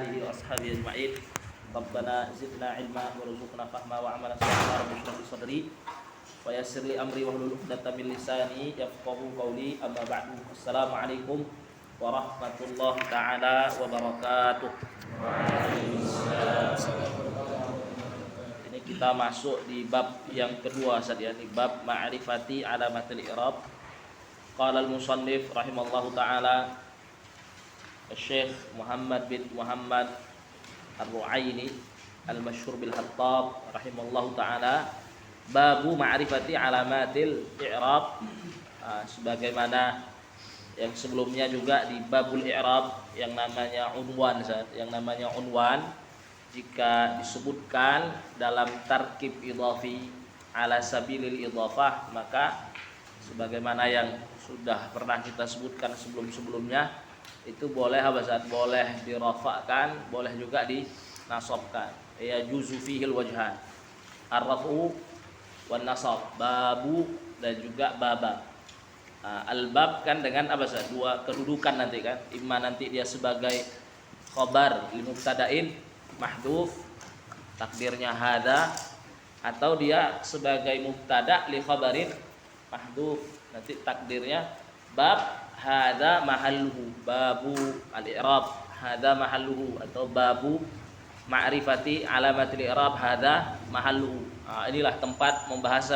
alihi wa ashabihi ajma'in. Rabbana zidna ilma warzuqna fahma wa amalan salihah rabbi shrah li sadri wa yassir li amri wahlul 'uqdatam min lisani yafqahu qawli. Amma ba'du. Assalamualaikum warahmatullahi taala wabarakatuh. Ini kita masuk di bab yang kedua saja, di bab ma'rifati alamatil i'rab. Qala al-musannif rahimallahu taala Syekh Muhammad bin Muhammad Ar-Ru'aini al-masyhur bil Hattab rahimallahu taala, babu ma'rifati alamatil i'rab. Sebagaimana yang sebelumnya juga di babul i'rab yang namanya unwan, jika disebutkan dalam tarkib idhafi ala sabilil idhafah, maka sebagaimana yang sudah pernah kita sebutkan sebelum-sebelumnya, itu boleh boleh dirafa'kan, boleh juga dinasabkan. Ya juzu fihil wajhan, ar-raf'u wan nasab, babu dan juga baba. Al-bab kan dengan dua kedudukan nanti kan, imma nanti dia sebagai khabar li mubtada'in mahdhuf takdirnya hada, atau dia sebagai mubtada' li khabarin mahdhuf, nanti takdirnya bab hada mahalluhu, babu al-i'rab hada mahalluhu, atau babu ma'rifati alamatil i'rab hada mahalluhu. Inilah tempat membahas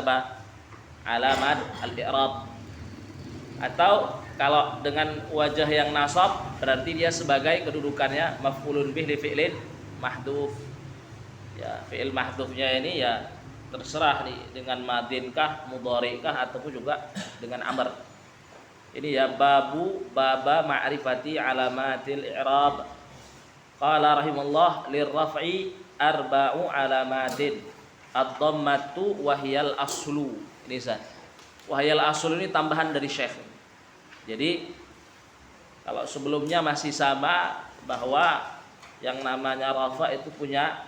alamat al-i'rab. Atau kalau dengan wajah yang nasab, berarti dia sebagai kedudukannya maf'ulun bih li fi'lin mahdhuf. Ya, fi'il mahdhufnya ini ya terserah nih, dengan madinkah, mudhari'kah, ataupun juga dengan amr. Ini ya babu baba ma'rifati alamatil i'rab. Qala rahimallah lirraf'i arba'u alamatin ad-dhammatu wahyal aslu. Ini Zat. Wahyal aslu ini tambahan dari Syekh. Jadi kalau sebelumnya masih sama bahwa yang namanya rafa itu punya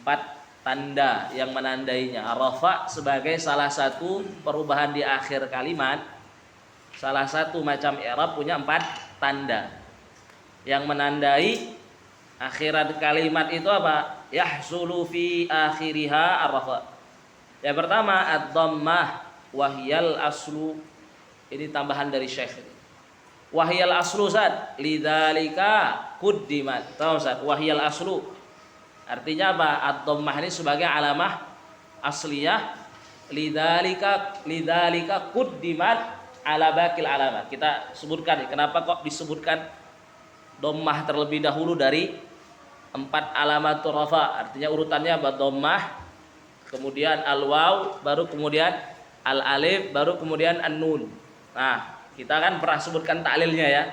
4 tanda yang menandainya. Rafa sebagai salah satu perubahan di akhir kalimat, salah satu macam i'rab punya 4 tanda yang menandai akhirat kalimat itu apa? Yahsulu fi akhiriha ar-rafa. Yang pertama ad-dhammah wahyal aslu. Ini tambahan dari Syekh. Wahyal aslu Zat, lidzalika quddimat. Tahu Zat, wahyal aslu artinya apa? Ad-dhammah ini sebagai alamah asliyah, lidzalika quddimat ala bakil alamat. Kita sebutkan kenapa kok disebutkan dhammah terlebih dahulu dari 4 alamatur rafa. Artinya urutannya dhammah, kemudian al-waw, baru kemudian al-alif, baru kemudian an-nun. Nah, kita kan pernah sebutkan taklilnya ya.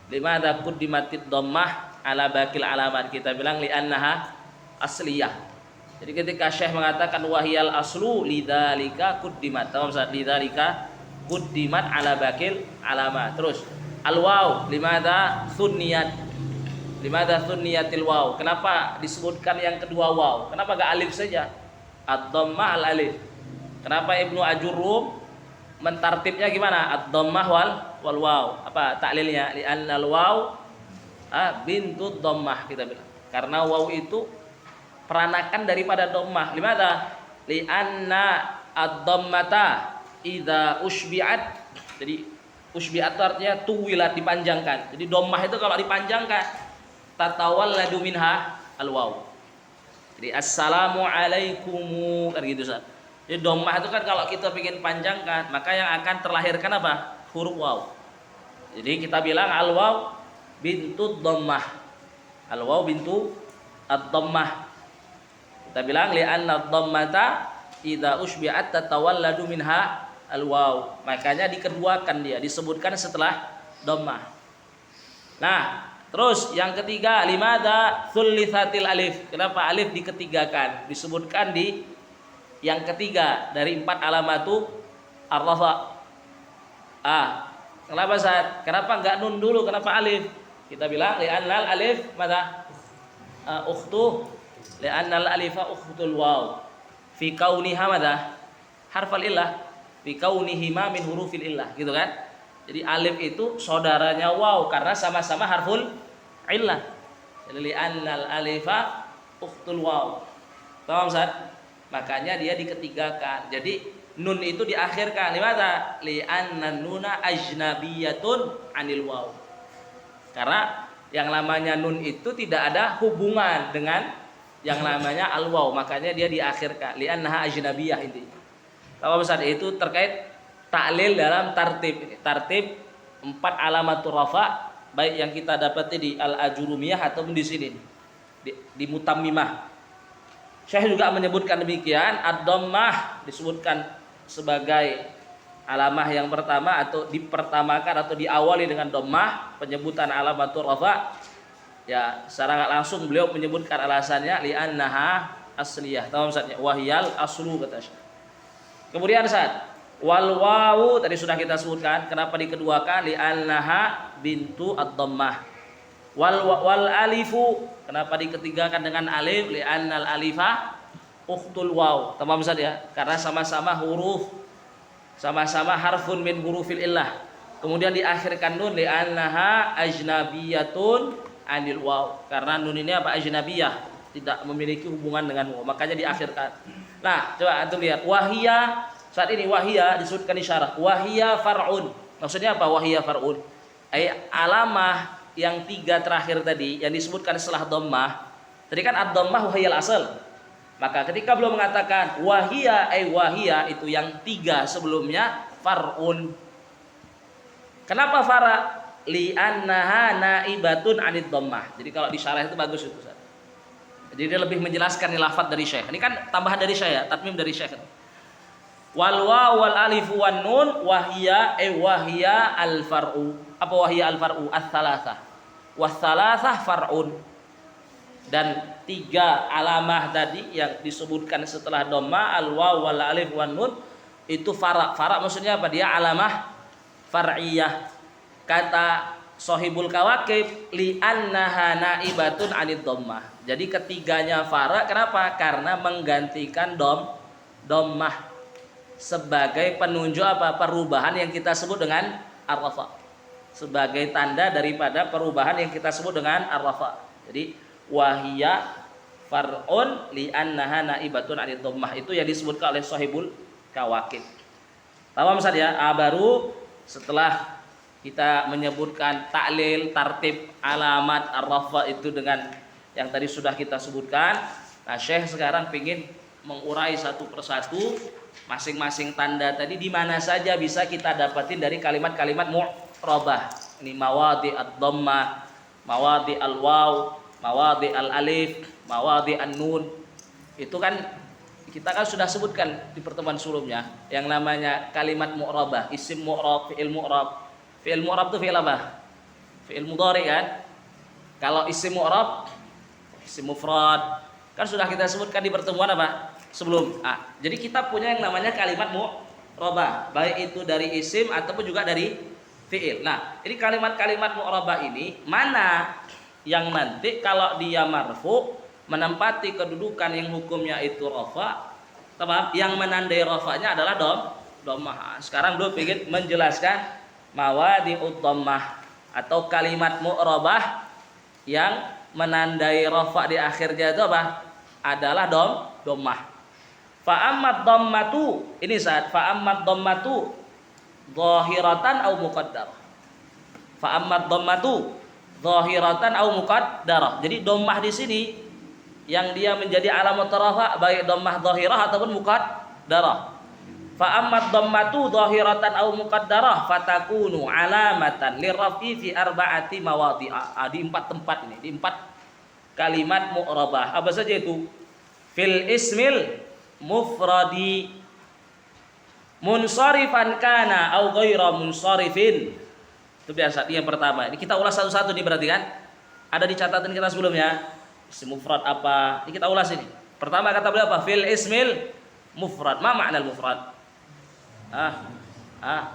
Limadza quddimatid dhammah ala bakil alamat. Kita bilang li'annaha asliyah. Jadi ketika Syekh mengatakan wahyal aslu lidzalika quddimat. Tahu Ustaz, lidzalika quddimat ala bakil alamat. Terus al-waw limadza sunniyatil waw. Kenapa disebutkan yang kedua waw? Kenapa enggak alif saja? Ad-dhammah al-alif. Kenapa Ibnu Ajurrum mentartibnya gimana? Ad-dhammah wal waw. Apa taklilnya? Li'anna al-waw bintu dhammah, kita bilang. Karena waw itu peranakan daripada dhammah. Limadza? Li'anna ad-dhammata idza usbi'at. Jadi usbi'at artinya tuwilat, dipanjangkan. Jadi dhammah itu kalau dipanjangkan tatawalladu minha al-waw. Jadi assalamu alaikum kan gitu Ustaz. Jadi dhammah itu kan kalau kita bikin panjangkan, maka yang akan terlahirkan apa? Huruf waw. Jadi kita bilang al-waw bintu dhammah. Al-waw bintu ad-dhammah. Kita bilang li'anna ad-dhammata idza usbi'at tatawalladu minha al-waw. Makanya dikeduakan, dia disebutkan setelah dhammah. Nah, terus yang ketiga, limadza tsulitsatil alif. Kenapa alif diketigakan? Disebutkan di yang ketiga dari 4 alamatu ar-rafa. Kenapa Ustaz? Kenapa enggak nun dulu? Kenapa alif? Kita bilang li'annal alif madza? Ukhtu li'annal alifa ukhtul waw. Fi kauniha madza? Harfal illah. Fi kaunihima min hurufil illah, gitu kan? Jadi alif itu saudaranya waw karena sama-sama harful illah. Li annal alifa ukhtul waw. Paham Ustaz? Makanya dia diketigakan. Jadi nun itu diakhirkan. Limana? Li annan nuna ajnabiyatun anil waw. Karena yang namanya nun itu tidak ada hubungan dengan yang namanya al waw, makanya dia diakhirkan. Li annaha ajnabiyah intinya. Paham Ustaz? Itu terkait taklil dalam tartib. Tartib 4 alamatur rafa, baik yang kita dapati di al-ajurumiyah ataupun di sini di mutammimah. Syekh juga menyebutkan demikian. Ad-dhammah disebutkan sebagai alamah yang pertama atau dipertamakan atau diawali dengan dhammah, penyebutan alamatur rafa. Ya, secara nggak langsung beliau menyebutkan alasannya li annaha asliyah. Tahu maksudnya? Wahyal aslu kata Syekh. Kemudian Ustaz, wal wawu tadi sudah kita sebutkan, kenapa dikeduakan? Li annaha bintu ad-dhammah. Wal alifu, kenapa diketigakan dengan alif? Li annal alifa ukhtul waw. Tamam Ustaz ya? Karena sama-sama huruf, sama-sama harfun min hurufil illah. Kemudian diakhirkan nun li annaha ajnabiyatun anil waw. Karena nun ini apa? Ajnabiyah, tidak memiliki hubungan dengan waw, makanya diakhirkan. Nah, coba antum lihat wahia. Saat ini wahia disebutkan isyarat. Wahia far'un. Maksudnya apa wahia far'un? Alamah yang 3 terakhir tadi yang disebutkan setelah dhammah. Tadi kan ad-dhammah wahiyal asal. Maka ketika belum mengatakan wahia wahia itu yang 3 sebelumnya far'un. Kenapa fara? Li annaha naibatun anid dhammah. Jadi kalau di syarah itu bagus itu Ustaz. Jadi dia lebih menjelaskan lafaz dari Syekh. Ini kan tambahan dari Syekh ya, tatmim dari Syekh. Wal waw wal alif wan nun wahia wahia al far'u. Apa wahia al far'u? Ats-tsalatsah. Was-tsalatsah far'un. Dan 3 alamah tadi yang disebutkan setelah dhamma al waw wal alif wan nun itu fara'. Fara' maksudnya apa? Dia alamah far'iyah. Kata Shahibul Kawakib li annaha naibatun anid dhammah. Jadi ketiganya fara', kenapa? Karena menggantikan dhammah sebagai penunjuk apa? Perubahan yang kita sebut dengan ar-rafa. Sebagai tanda daripada perubahan yang kita sebut dengan ar-rafa. Jadi wahia far'un li annaha naibatun anid dhammah, itu yang disebutkan oleh Shahibul Kawakib. Paham Ustaz ya? Baru setelah kita menyebutkan taklil, tartib, alamat, ar-rafa itu dengan yang tadi sudah kita sebutkan. Nah, Syekh sekarang ingin mengurai satu persatu masing-masing tanda tadi di mana saja bisa kita dapatin dari kalimat-kalimat mu'rabah. Ini mawadi ad-dhammah, mawadi al-waw, mawadi al-alif, mawadi an-nun. Itu kan kita kan sudah sebutkan di pertemuan sebelumnya yang namanya kalimat mu'rabah, isim mu'rab, fi'il mu'rab. Fi'il mu'rab itu fi'il apa? Fi'il mudhari kan? Kalau isim mu'rab, isim mufrad, kan sudah kita sebutkan di pertemuan apa? Sebelum. Jadi kita punya yang namanya kalimat mu'rabah, baik itu dari isim ataupun juga dari fi'il. Nah, ini kalimat-kalimat mu'rabah ini mana yang nanti kalau dia marfu menempati kedudukan yang hukumnya itu rafa, yang menandai rafanya adalah dhammah. Sekarang dulu ingin menjelaskan mawadi'ud dhammah atau kalimat mu'rabah yang menandai rafa di akhirnya itu apa? Adalah dhammah. Fa ammat dhammatu, ini saat fa ammat dhammatu zahiratan au muqaddarah. Fa ammat dhammatu zahiratan au muqaddarah. Jadi dhammah di sini yang dia menjadi alamat rafa baik dhammah zahirah ataupun muqaddarah. Fa ammat dhammatu zahiratan au muqaddarah fatakunu alamatan lirrafi fi arba'ati mawadhi'a. Di 4 tempat ini, di 4 kalimat mu'rabah. Apa saja itu? Fil ismil mufradi munsharifan kana au ghaira munsharifin. Itu biasa, ini yang pertama. Ini kita ulas satu-satu nih berarti kan? Ada di catatan kita sebelumnya. Isim mufrad apa? Ini kita ulas ini. Pertama kata beliau apa? Fil ismil mufrad. Ma makna al-mufrad?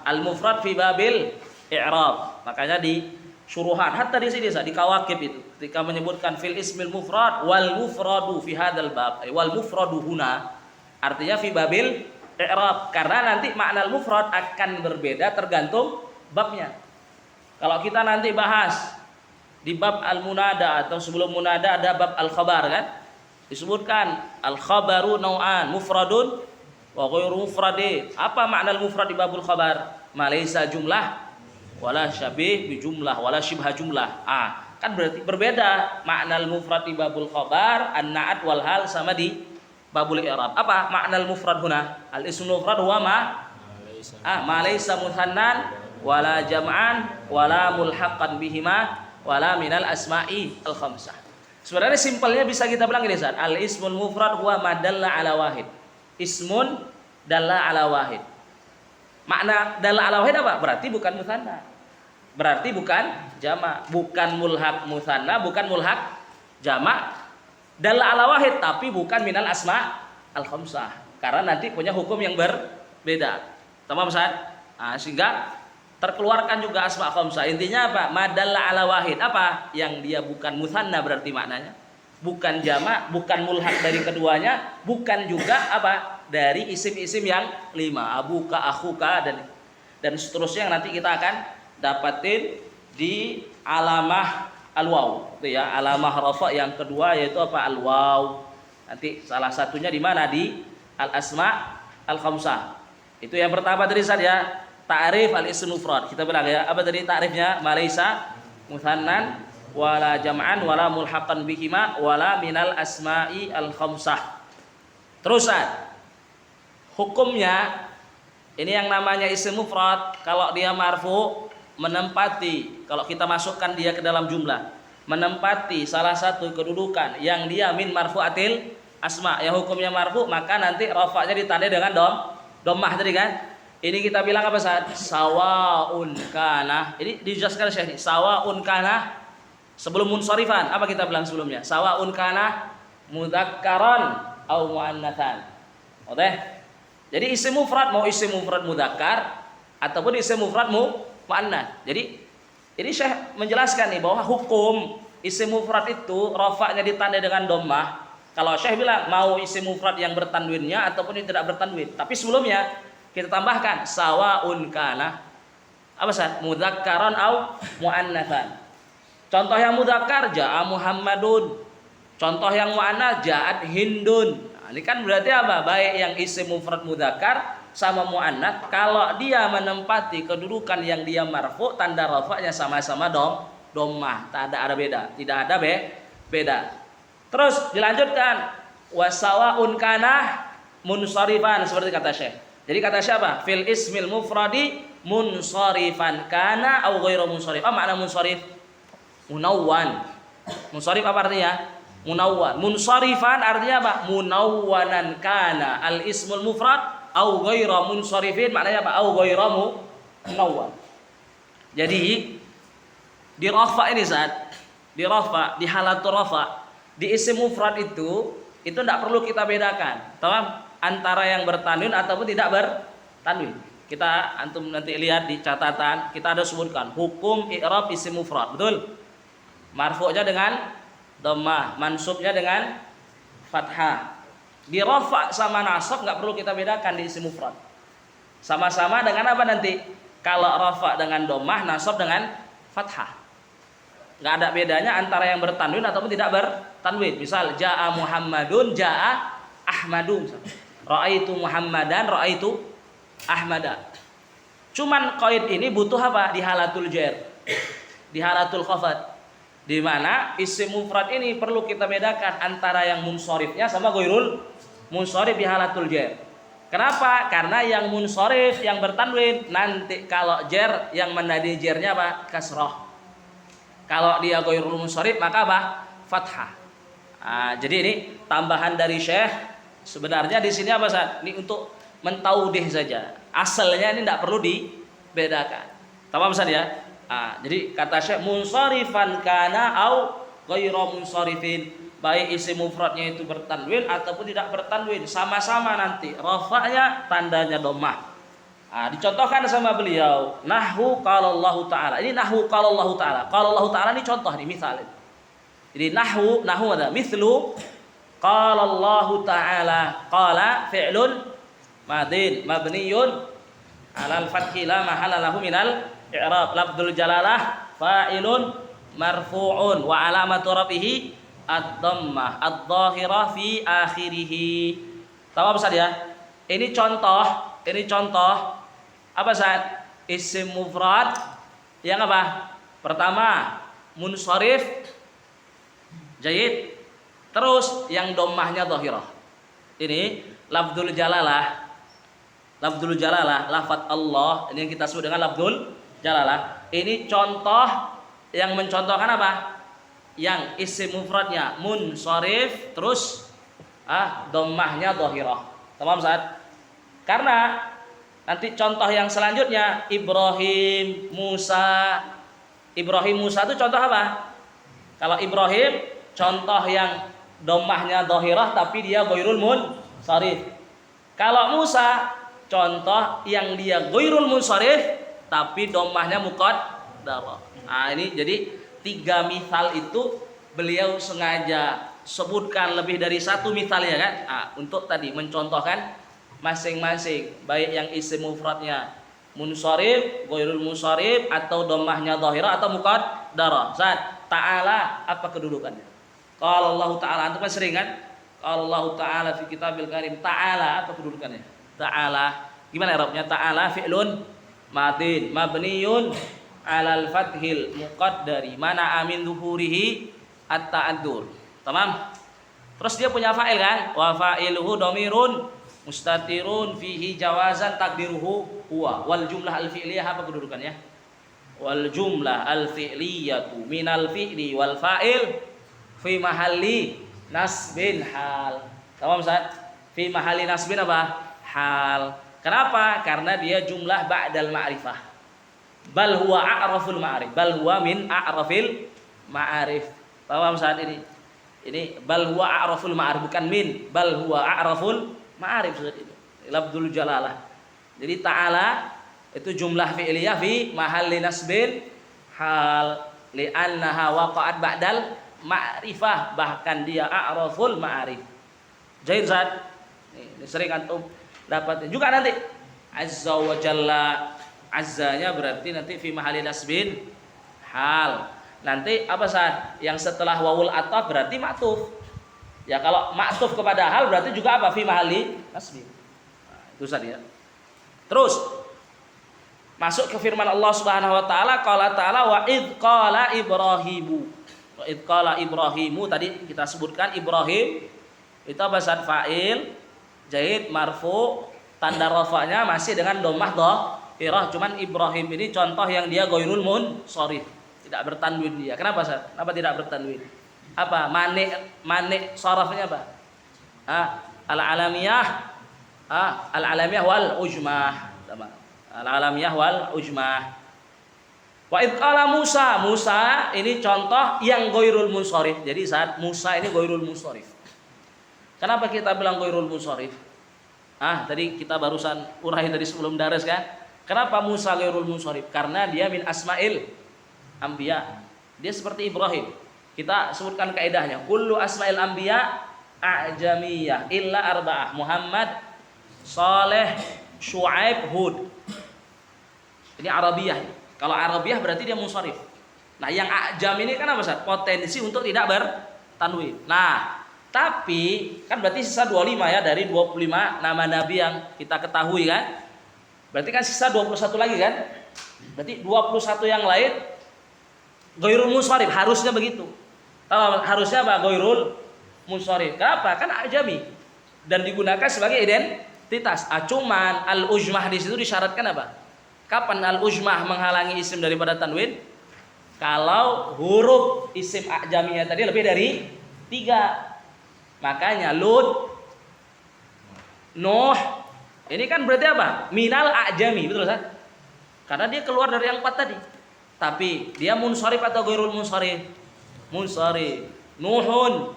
Al-mufrad fi babil i'rab. Makanya di syuruhan, hatta di sini di kawakib itu ketika menyebutkan fil ismil mufrad wal mufradu fi hadzal bab, wal mufradu huna artinya fi babil i'rab, karena nanti makna al-mufrad akan berbeda tergantung babnya. Kalau kita nanti bahas di bab al-munada atau sebelum munada ada bab al-khabar kan? Disebutkan al-khabaru nau'an, mufradun wa ghairu mufradin. Apa makna al-mufrad di babul khabar? Malaisa jumlah wala syabih bi jumlah wala syibha jumlah. Kan berarti berbeda makna al-mufrad di babul khabar, an-na'at wal hal sama di babul i'rab. Apa makna al-mufrad huna? Al-ismul mufrad huwa ma laysa muthannan wala jam'an wala mulhaqan bihima wala minal asma'i al-khamsah. Sebenarnya simpelnya bisa kita bilang gini, Ustaz. Al-ismul mufrad huwa ma dalla ala wahid. Ismun dalla ala wahid. Makna dalla ala wahid apa? Berarti bukan muthanna. Berarti bukan jama', bukan mulhaq muthanna, bukan mulhaq jama'. Dalla ala wahid tapi bukan minal asma' al-khamsah. Karena nanti punya hukum yang berbeda. Tamam, Ustaz? Sehingga terkeluarkan juga asma khamsah. Intinya apa? Madalla ala wahid. Apa? Yang dia bukan mutsanna berarti maknanya. Bukan jama', bukan mulhaq dari keduanya, bukan juga apa? Dari isim-isim yang 5. Abuka, akhuka dan seterusnya yang nanti kita akan dapatin di alamah al-waw. Itu ya, alamah rafa yang kedua yaitu apa? Al-waw. Nanti salah satunya di mana? Di al-asma al-khamsah. Itu yang pertama tadi saya ta'rif al-ism mufrad. Kita bilang ya, apa tadi ta'rifnya? Malaisa muthannan wala jam'an wala mulhaqan bihima wala minal asma'i al-khamsah. Terusan. Hukumnya ini yang namanya ism mufrad kalau dia marfu menempati, kalau kita masukkan dia ke dalam jumlah, menempati salah satu kedudukan yang dia min marfu'atil asma, yang hukumnya marfu, maka nanti rafa'nya ditandai dengan dhammah tadi kan. Ini kita bilang apa saat sawaun kana. Ini dijelaskan Syekh ini. Sawaun kana sebelum munsharifan. Apa kita bilang sebelumnya? Sawaun kana mudzakkaran au muannatsan. Oke? Jadi isim mufrad mau isim mufrad mudzakkar ataupun isim mufrad muannats. Jadi ini Syekh menjelaskan nih bahwa hukum isim mufrad itu rafa'nya ditandai dengan dhammah. Kalau Syekh bilang mau isim mufrad yang bertanwinnya ataupun yang tidak bertanwin. Tapi sebelumnya kita tambahkan sawaun kana apa sah? Mudzakkaran au muannatsan. Contoh yang mudzakkar jaa Muhammadun. Contoh yang muannats jaat Hindun. Nah, ini kan berarti apa? Baik yang isim mufrad mudzakkar sama muannats kalau dia menempati kedudukan yang dia marfu, tanda rafa'nya sama-sama dhammah. Tak ada beda, tidak ada beda. Terus dilanjutkan wasawaun kana munsharifan seperti kata Syekh. Jadi kata siapa? Fil ismil mufradi munsharifan kana au ghairu munsharif. Apa makna munsharif? Munawwan. Munsharif apa artinya? Munawwan. Munsharifan artinya apa? Munawwanan kana al ismul mufrad au ghairu munsharifin. Maknanya apa? Au ghairu munawwan. Jadi di rafa ini saat di rafa, di halatul rafa, di isim mufrad itu tidak perlu kita bedakan. Paham? Antara yang bertanwin ataupun tidak bertanwin. Kita antum nanti lihat di catatan, kita ada sebutkan hukum i'rab isim mufrad, betul? Marfu'nya dengan dhammah, mansubnya dengan fathah. Di rafa sama nasab enggak perlu kita bedakan di isim mufrad. Sama-sama dengan apa nanti? Kalau rafa dengan dhammah, nasab dengan fathah. Enggak ada bedanya antara yang bertanwin ataupun tidak bertanwin. Misal jaa Muhammadun, jaa Ahmadun. Ra'aitu Muhammadan, ra'aitu Ahmada. Cuman qaid ini butuh apa? Di halatul jar, di halatul khafad, di mana isim mufrad ini perlu kita bedakan antara yang munsharifnya sama ghairul munsharif di halatul jar. Kenapa? Karena yang munsharif yang bertanwin nanti kalau jar yang menandai jarnya apa? Kasrah. Kalau dia ghairul munsharif maka apa? Fathah. Jadi ini tambahan dari Syekh. Sebenarnya di sini apa Ustaz? Ini untuk mentaudih saja. Asalnya ini tidak perlu dibedakan. Tamam Ustaz ya? Jadi kata Syekh munsharifan kana au ghairu munsharifin. Baik isim mufradnya itu bertanwin ataupun tidak bertanwin, sama-sama nanti rafa'nya tandanya dhammah. Dicontohkan sama beliau nahwu qala Allah taala. Ini nahwu qala Allah taala. Qala Allah taala ini contoh nih misal. Jadi nahwu ada mithlu qala Allah taala. Qala fi'lun madin mabniyun 'alal fathi la mahalla lahu minal i'rab. Lafdzul jalalah fa'ilun marfu'un wa alamatu rafihi ad-dhammah ad-dhahirah fi akhirih. Tahu apa Ustaz ya? Ini contoh apa Ustaz? Isim mufrad yang apa? Pertama munsharif. Jayid. Terus yang dhammahnya dhahirah. Ini lafdzul jalalah. Lafdzul jalalah, lafaz Allah, ini yang kita sebut dengan lafdzul jalalah. Ini contoh yang mencontohkan apa? Yang isim mufradnya munsharif terus dhammahnya dhahirah. Tamam Ustaz? Karena nanti contoh yang selanjutnya Ibrahim, Musa. Ibrahim, Musa itu contoh apa? Kalau Ibrahim contoh yang dhammahnya dhahirah tapi dia ghairul munsharif. Kalau Musa contoh yang dia ghairul munsharif tapi dhammahnya muqaddarah. Nah, ini jadi 3 misal itu beliau sengaja sebutkan lebih dari 1 misal ya kan? Untuk tadi mencontohkan masing-masing baik yang isim mufradnya munsharif, ghairul munsharif atau dhammahnya dhahirah atau muqaddarah. Ustaz, ta'ala apa kedudukannya? Kalau Allah Ta'ala, antum kan sering kan? Kalau Allah Ta'ala fi kitabil karim, Ta'ala apa kedudukannya? Ta'ala, gimana Arabnya? Ta'ala fi'lun madin mabniyun alal fathil muqaddari mana amin zuhurihi at-ta'addur. Tamam? Terus dia punya fa'il kan? Wa fa'iluhu dhamirun mustatirun fihi jawazan takdiruhu huwa. Wal jumlah al-fi'liyah apa kedudukannya? Wal jumlah al-fi'liyatu minal fi'li wal fa'il fi mahalli nasbin hal. Tamam Ustaz? Fi mahalli nasbin apa? Hal. Kenapa? Karena dia jumlah ba'dal ma'rifah. Bal huwa a'raful ma'arif. Bal huwa min a'rafil ma'arif. Paham saat ini? Ini bal huwa a'raful ma'arif bukan min, bal huwa a'raful ma'arif saat ini. Lafdzul jalalah. Jadi ta'ala itu jumlah fi'liyah fi mahalli nasbin hal li'annaha waqa'at ba'dal ma'rifah, bahkan dia a'raful ma'arif. Jahil Ustaz. Ini sering antum dapat juga nanti azza wa jalla. Azzanya berarti nanti fi mahalli nasbin hal. Nanti apa Ustaz? Yang setelah wawul ataf berarti ma'tuf. Ya kalau ma'tuf kepada hal berarti juga apa? Fi mahalli nasbin. Nah, itu Ustaz ya. Terus masuk ke firman Allah Subhanahu wa taala, qala ta'ala wa id qala ibrahimu. Wa id qala ibrahimu tadi kita sebutkan Ibrahim itu apa Ustaz? Fa'il, jaid, marfu, tanda rafa'nya masih dengan dhammah dhahirah. Cuman Ibrahim ini contoh yang dia ghairul munsharif, tidak bertanwin dia. Kenapa Ustaz? Kenapa tidak bertanwin? Apa? Mani sarafnya apa? Al-alamiyah. Al-alamiyah wal ujmah. Al-alamiyah wal ujmah. Wa id qala Musa. Musa ini contoh yang ghairul munsharif. Jadi saat Musa ini ghairul munsharif. Kenapa kita bilang ghairul munsharif? Tadi kita barusan urai dari sebelum daras kan? Kenapa Musa ghairul munsharif? Karena dia min asma'il anbiya. Dia seperti Ibrahim. Kita sebutkan kaidahnya. Kullu asma'il anbiya a'jamiyah illa arba'ah. Muhammad, Saleh, Syuaib, Hud. Ini Arabiyah. Kalau Arabiyah berarti dia munsharif. Nah, yang a'jam ini kan apa Ustaz? Potensi untuk tidak bertanwin. Nah, tapi kan berarti sisa 25 ya dari 25 nama nabi yang kita ketahui kan? Berarti kan sisa 21 lagi kan? Berarti 21 yang lain ghairul munsharif, harusnya begitu. Harusnya apa? Ghairul munsharif. Kenapa? Kan a'jami dan digunakan sebagai identitas. Cuman al-ujmah di situ disyaratkan apa? Kapan al-ujmah menghalangi isim daripada tanwin? Kalau huruf isim a'jamiyah tadi lebih dari 3. Makanya Lut, Nuh, ini kan berarti apa? Minal a'jami, betul Ustaz? Karena dia keluar dari yang 4 tadi. Tapi dia munsharif atau ghairul munsharif? Munsharif. Nuhun,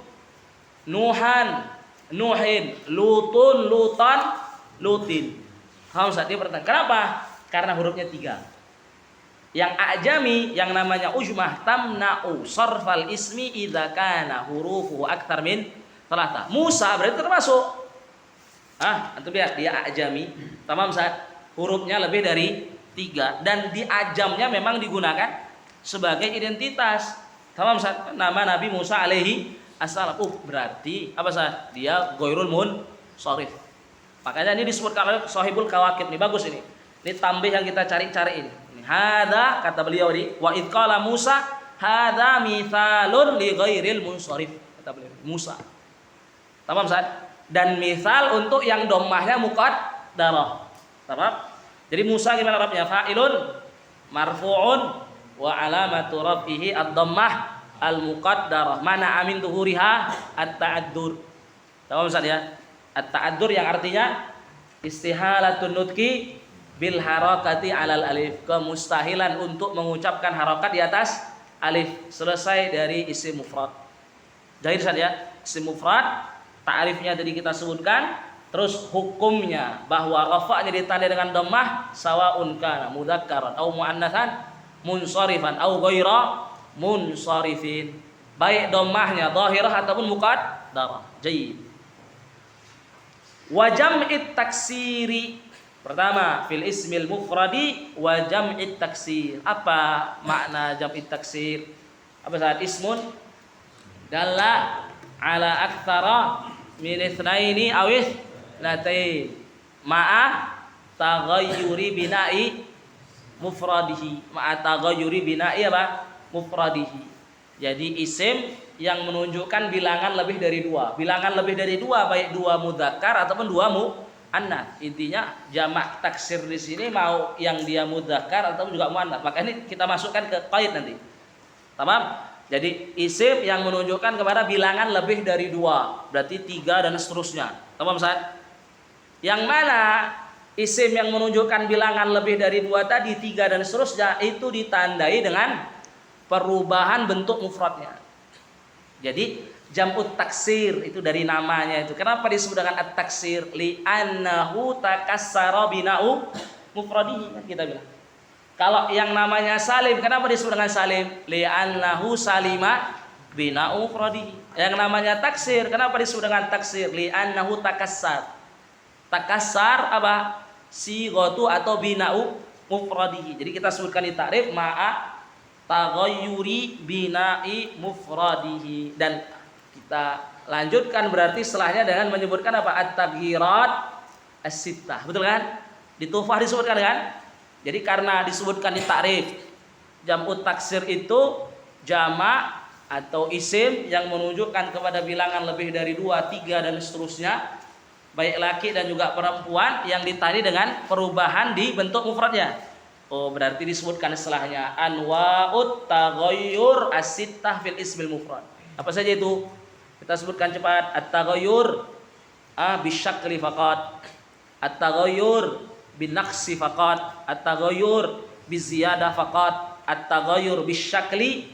Nuhan, Nuhin, Lutun, Lutan, Lutin. Paham Ustaz? Dia bertanya, kenapa? Karena hurufnya 3. Yang a'jami yang namanya ujmah tamna'u sarfal ismi idza kana hurufuhu aktsar min 3. Musa berarti termasuk. Antum lihat dia a'jami. Tamam Ustaz? Hurufnya lebih dari 3 dan di ajamnya memang digunakan sebagai identitas. Tamam Ustaz? Nama Nabi Musa alaihi assalam. Berarti apa Ustaz? Dia ghairul munsharif. Makanya ini disebutkan oleh Shahibul Kawakib nih, bagus ini. Ini tambah yang kita cari-cari ini. Hadza kata beliau ini, wa id qala Musa hadza mithalun li ghairil munsharif kata beliau. Musa. Tamam Ustaz? Dan misal untuk yang dhammahnya muqaddarah. Tamam? Jadi Musa gimana Arabnya? Fa'ilun marfu'un wa alamatu rafihi ad-dhammah al-muqaddarah. Mana amin tuhuriha at-ta'addur. Tamam Ustaz ya? At-ta'addur yang artinya istihalatun nutqi bil harakati alal alif, kemustahilan untuk mengucapkan harakat di atas alif. Selesai dari isim mufrad. Jadi Ustaz ya, isim mufrad ta'rifnya tadi kita sebutkan, terus hukumnya bahwa rafa'nya ditandai dengan dhammah sawaun kana mudzakkaran au muannatsan munsharifan au ghaira munsharifin. Baik dhammahnya dhahirah ataupun muqaddarah. Jayyid. Wa jam'it taksiri. Pertama, fil ismil mufradi wa jam'it taksir. Apa makna jam'it taksir? Apa saat ismun dalla ala aktsara min itsnaini aw itsnatain ma'a taghayyuri bina'i mufradihi. Ma'a taghayyuri bina'i apa? Mufradihi. Jadi isim yang menunjukkan bilangan lebih dari dua. Bilangan lebih dari dua, baik dua mudzakkar ataupun dua muannats. Intinya jamak taksir di sini mau yang dia mudzakkar ataupun juga muannats. Maka ini kita masukkan ke qaid nanti. Tamam? Jadi isim yang menunjukkan kepada bilangan lebih dari dua, berarti tiga dan seterusnya. Tamam Ustaz? Yang mana isim yang menunjukkan bilangan lebih dari dua tadi, tiga dan seterusnya, itu ditandai dengan perubahan bentuk mufradnya. Jadi jam'ut taksir itu dari namanya itu. Kenapa disebut dengan at-taksir? Li'annahu takassara bina'u mufradihi, kan kita bilang. Kalau yang namanya salim, kenapa disebut dengan salim? Li'annahu salima bina'u mufradihi. Yang namanya taksir, kenapa disebut dengan taksir? Li'annahu takassar. Takassar apa? Sighatu atau bina'u mufradihi. Jadi kita sebutkan di ta'rif ma'a taghayyuri bina'i mufradihi. Dan kita lanjutkan berarti setelahnya dengan menyebutkan apa? At-taghyirat as-sittah. Betul kan? Di Tuhfah disebutkan kan? Jadi karena disebutkan di ta'rif, jam'ut taksir itu jamak atau isim yang menunjukkan kepada bilangan lebih dari 2, 3 dan seterusnya, baik laki dan juga perempuan, yang ditandai dengan perubahan di bentuk mufradnya. Oh, berarti disebutkan setelahnya anwa'ut taghayyur as-sittah fil ismil mufrad. Apa saja itu? Kita sebutkan cepat. At-taghayyur bisyakli faqat, at-taghayyur binaqsi faqat, at-taghayyur biziyadah faqat, at-taghayyur bisyakli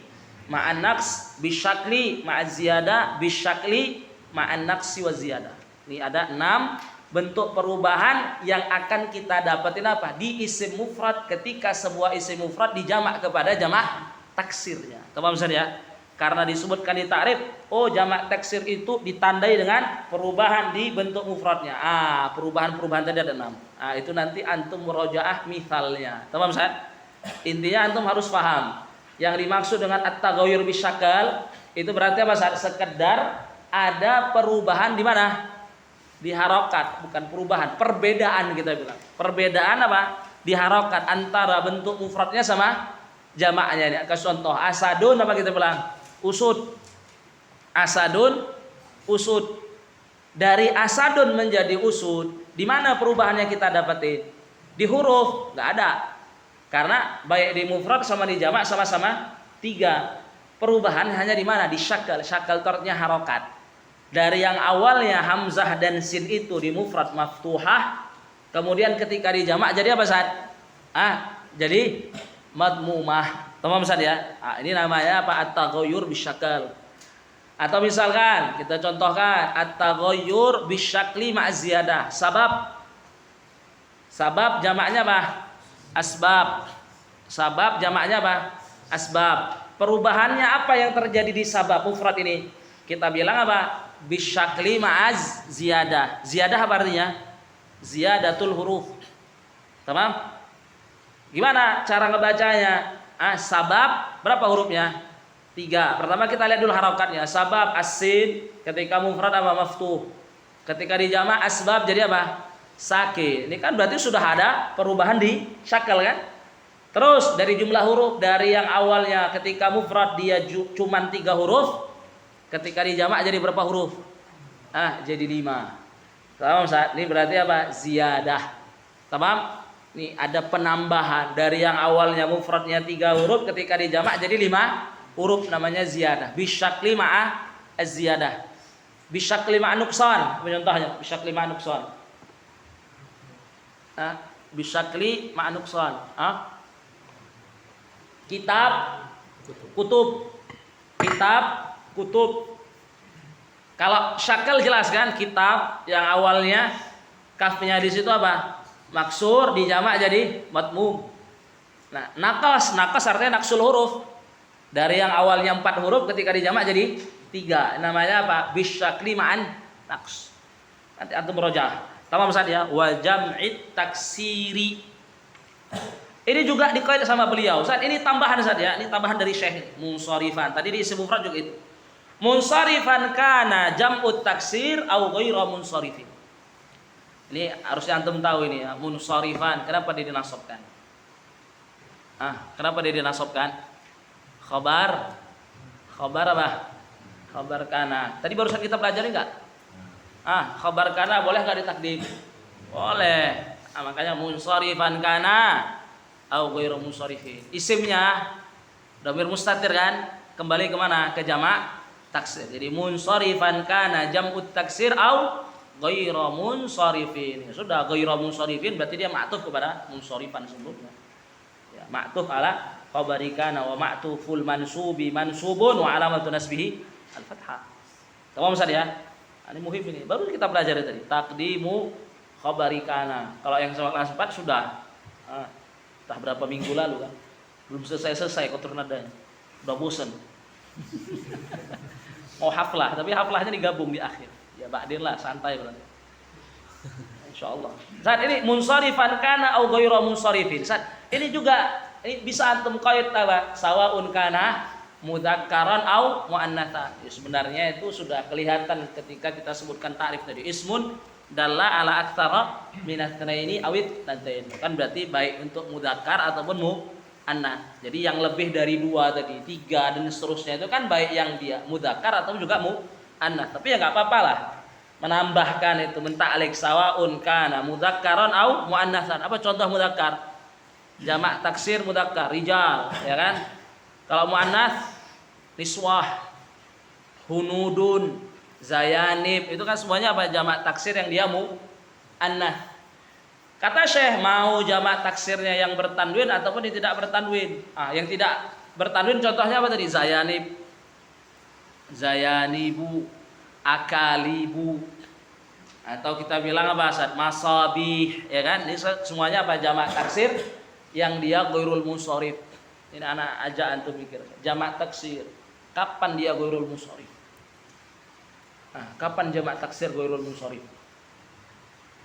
ma'an naqs, bisyakli ma'az ziyadah, bisyakli ma'an naqsi wa ziyadah. Ini ada 6 bentuk perubahan yang akan kita dapatin apa? Di isim mufrad ketika sebuah isim mufrad dijamak kepada jamak taksirnya. Paham ya? Karena disebutkan di ta'rif, oh jamak taksir itu ditandai dengan perubahan di bentuk mufradnya. Perubahan-perubahan tadi ada 6. Itu nanti antum murojaah misalnya. Paham Ustaz? Intinya antum harus paham. Yang dimaksud dengan at-taghayyur bisyakal itu berarti apa Ustaz? Sekedar ada perubahan di mana? Di harokat, bukan perubahan, perbedaan kita bilang. Perbedaan apa? Di harokat antara bentuk mufradnya sama jamaknya. Ini contoh asadun apa kita bilang? Usud. Asadun, usud. Dari asadun menjadi usud, di mana perubahannya kita dapetin? Di huruf, nggak ada. Karena baik di mufrad sama di jamak sama-sama 3. Perubahan hanya di mana? Di syakal. Syakal tortnya harokat. Dari yang awalnya hamzah dan sin itu di mufrad maftuhah, kemudian ketika di jamak jadi apa Ustaz? Jadi madmumah. Tamam Ustaz ya? Ini namanya apa? At-taghayyur bisyakal. Atau misalkan kita contohkan at-taghayyur bisyakli ma'az ziyadah. Sabab jamaknya apa? Asbab. Sabab jamaknya apa? Asbab. Perubahannya apa yang terjadi di sabab mufrad ini? Kita bilang apa? Bisyakli ma'az ziyadah. Ziyadah apa artinya? Ziyadatul huruf. Tamam? Gimana cara ngebacanya? Sabab berapa hurufnya? 3. Pertama kita lihat dulu harokatnya. Sabab as-sin ketika mufrad apa maftuh. Ketika dijamak asbab jadi apa? Sakin. Ini kan berarti sudah ada perubahan di syakal kan? Terus dari jumlah huruf dari yang awalnya ketika mufrad dia cuman 3 huruf, ketika dijamak jadi berapa huruf? Jadi 5. Tamam Ustaz? Ini berarti apa? Ziyadah. Tamam? Ini ada penambahan dari yang awalnya mufradnya 3 huruf ketika dijamak jadi 5 huruf, namanya ziyadah. Bisyakli ma'ah az-ziyadah. Bisyakli ma'ah nuqsan. Contohnya bisyakli ma'ah nuqsan. Bisyakli ma'ah nuqsan. Kitab, kutub. Kitab, kutub. Kalau syakal jelas kan, kitab yang awalnya kafnya di situ apa? Maksur, dijamak jadi matmum. Nah, nakas artinya naksul huruf. Dari yang awalnya 4 huruf ketika dijamak jadi 3. Namanya apa? Bisyakli ma'an naqs. Nanti antum merojah. Tamam Ustaz ya. Wa jam'it taksiri. Ini juga dikait sama beliau. Ustaz, ini tambahan Ustaz ya. Ini tambahan dari Syekh munsharifan. Tadi di isim mufrad juga itu. Munsharifan kana jam'ut taksir au ghairu munsharifin. Ini harusnya antum tahu ini ya. Munsharifan. Kenapa dia dinasabkan? Kenapa dia dinasabkan? Khabar apa? Khabar kana. Tadi barusan kita pelajari enggak? Khabar kana boleh enggak ditakdim? Boleh. Makanya munsharifan kana au ghairu munsharifin. Isimnya dhamir mustatir kan? Kembali ke mana? Ke jamak taksir. Jadi munsharifan kana jam'ut taksir au ghairu munsharifin. Sudah ghairu munsharifin berarti dia ma'tuf kepada munsharifan sebelumnya. Ya, ma'tuf ala khabari kana wa ma'tuful mansubi mansubun wa alamatu nasbihi al-fathah. Tamam Ustaz ya? Ini muhim ini. Baru kita pelajari tadi. Taqdimu khabari kana. Kalau yang sama kelas 4 sudah entah berapa minggu lalu kan. Belum selesai kotor nadanya. Udah bosan. Mau haflah, tapi haflahnya digabung di akhir. Ya ba'din lah, santai berarti. Insyaallah. Saat ini munsharifan kana au ghairu munsharifin. Saat ini juga ini bisa antum qaid apa? Sawaun kana mudzakkaran au muannatsan. Ya, sebenarnya itu sudah kelihatan ketika kita sebutkan ta'rif tadi. Ismun dalla ala aktsara min ats-tsnaini awit tantain. Kan berarti baik untuk mudzakkar ataupun muannats. Jadi yang lebih dari 2 tadi, 3 dan seterusnya itu kan baik yang dia mudzakkar atau juga muannats. Tapi ya enggak apa-apa lah. Menambahkan itu menta'lik sawaun kana mudzakkaran au muannatsan. Apa contoh mudzakkar? Jamak taksir mudzakkar rijal, ya kan? Kalau muannats niswah, hunudun, zayanib, itu kan semuanya apa? Jamak taksir yang dia muannats. Kata Syekh, mau jamak taksirnya yang bertanwin ataupun yang tidak bertanwin. Yang tidak bertanwin contohnya apa tadi? Zayanib, zayanibu, akalibu, atau kita bilang apa? Masabih, ya kan? Ini semuanya apa? Jamak taksir yang dia ghairul munsharif. Ini anak ajak antum mikir. Jamak taksir. Kapan dia ghairul munsharif? Kapan jamak taksir ghairul munsharif?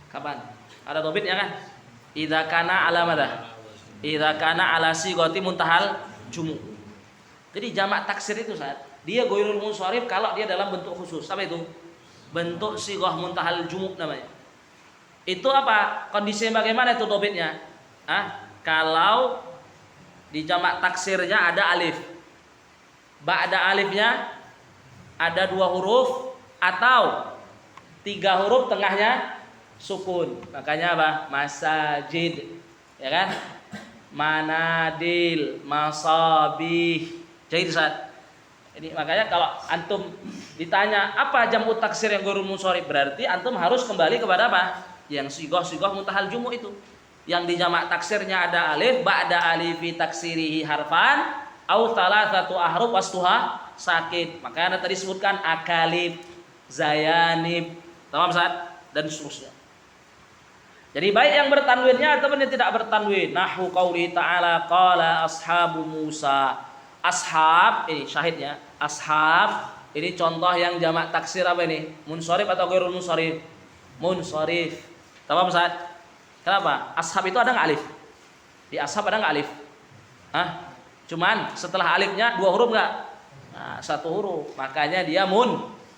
Kapan? Ada dobitnya kan? Idza kana ala madza? Idza kana ala sighati muntahal jumu'. Jadi jamak taksir itu saat dia ghairul munsharif kalau dia dalam bentuk khusus. Apa itu? Bentuk sighah muntahal jumu' namanya. Itu apa? Kondisinya bagaimana itu dobitnya? Kalau di jamak taksirnya ada alif, ba'da alifnya ada 2 huruf atau 3 huruf tengahnya sukun. Makanya apa? Masajid, ya kan? Manadil, masabih. Jadi saat ini makanya kalau antum ditanya apa jamu taksir yang ghairul munsharif, berarti antum harus kembali kepada apa? Yang sighah muntahal jumu' itu. Yang di jamak taksirnya ada alif, ba'da alifi taksirihi harfan au thalathatu ahruf wastuha sakin. Makanya tadi sebutkan akalib, zayanib, tamam Ustaz, dan seterusnya. Jadi baik yang bertanwinnya ataupun yang tidak bertanwin. Nahwu qauli ta'ala qala ashabu Musa. Ashab ini syahidnya. Ashab ini contoh yang jamak taksir apa ini? Munsharif atau ghairul munsharif? Munsharif. Tamam Ustaz? Kenapa? Ashab itu ada nggak alif? Di ashab ada nggak alif? Cuman setelah alifnya 2 huruf nggak? satu huruf, makanya dia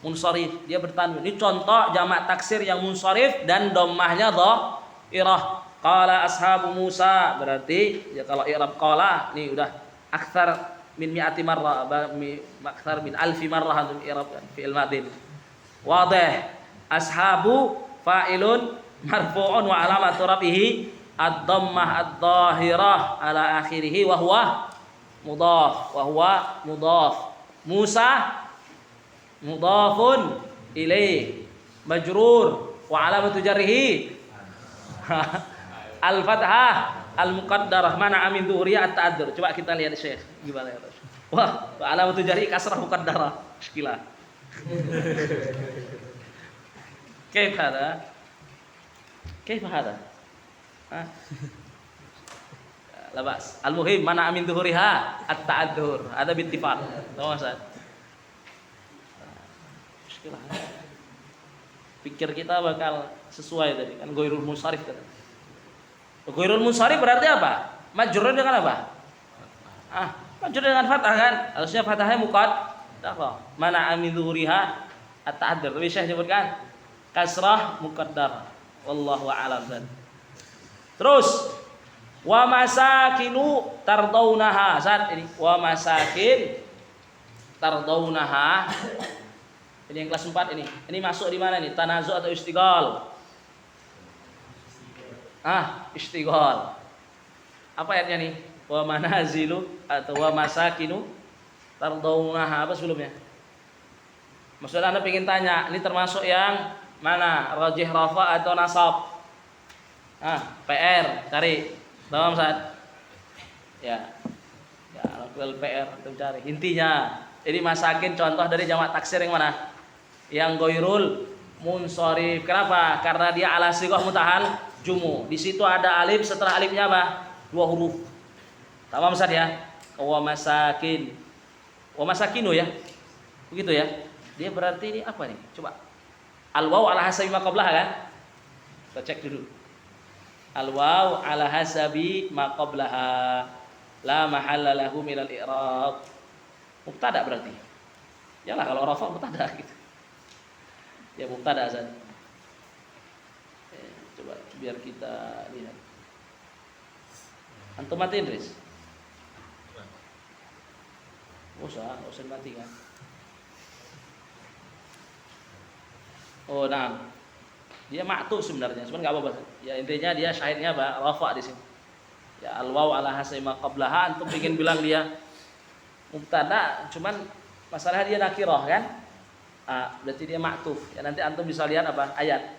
munsharif, dia bertanwin. Ini contoh jamak taksir yang munsharif dan dhammahnya dhairah. Qala ashabu Musa, berarti ya kalau i'rab qala ini udah aktsar min mi'ati marrah, aktsar min alfi marrah untuk i'rab fi'il madin. Wadih. Ashabu fa'ilun marfu'un wa alamatu rafihi ad-dhammah ad-dhahirah ala akhirih wa huwa mudhaf. Musa mudhafun ilaih majrur wa alamatu jarrihi al-fathah al-muqaddarah mana amin dhuhriya at-ta'addur. Coba kita lihat Syekh gimana ya. Wah, wa alamatu jarrihi kasrah muqaddarah. Muskilah. Kaifa hada? La bas. Al-muhim mana amin dhuhriha at-ta'addur. Ada bittifaq. Tahu Ustaz? Muskilah. Pikir kita bakal sesuai tadi kan ghairul munsharif tadi. Ghairul munsharif berarti apa? Majrur dengan apa? Majrur dengan fathah kan? Harusnya fathahnya muqaddarah. Mana amin dhuhriha at-ta'addur. Tapi Syekh sebutkan kasrah muqaddarah. Wallahu a'lam. Terus wa masakinu tardaunaha. Saat ini wa masakin tardaunaha. Ini yang kelas 4 ini. Ini masuk di mana nih? Tanazu atau istighal? Istighal. Apa ayatnya nih? Wa manazilu atau wa masakinu tardaunaha. Apa sebelumnya? Maksudnya Anda ingin tanya, ini termasuk yang mana? Rajih rafa atau nasab? PR, cari. Tahu Ustaz? Ya, lakukan PR untuk cari. Intinya, ini masakin contoh dari jamak taksir yang mana? Yang ghairul munsharif. Kenapa? Karena dia ala sighah mutahal jumu. Di situ ada alif, setelah alifnya apa? 2 huruf. Tamam Ustaz ya? Wa masakin. Wa masakinu ya. Begitu ya. Dia berarti ini apa nih? Coba. Al-waw ala hasabi ma qablaha kan? Kita cek dulu. Al-waw ala hasabi ma qablaha la mahalla lahu minal i'rab. Mubtada berarti. Yalah kalau rafa mubtada gitu. Ya mubtada saja. Coba biar kita lihat. Antum matiin Riz. Usah matikan. Oh, nah. Dia ma'tuf sebenarnya, cuman enggak apa-apa. Ya intinya dia syahidnya apa? Rafa di sini. Ya al-waw ala hasabi ma qablaha, antum ingin bilang dia mubtada, cuman masalahnya dia nakirah kan? Berarti dia ma'tuf. Ya nanti antum bisa lihat apa? Ayat.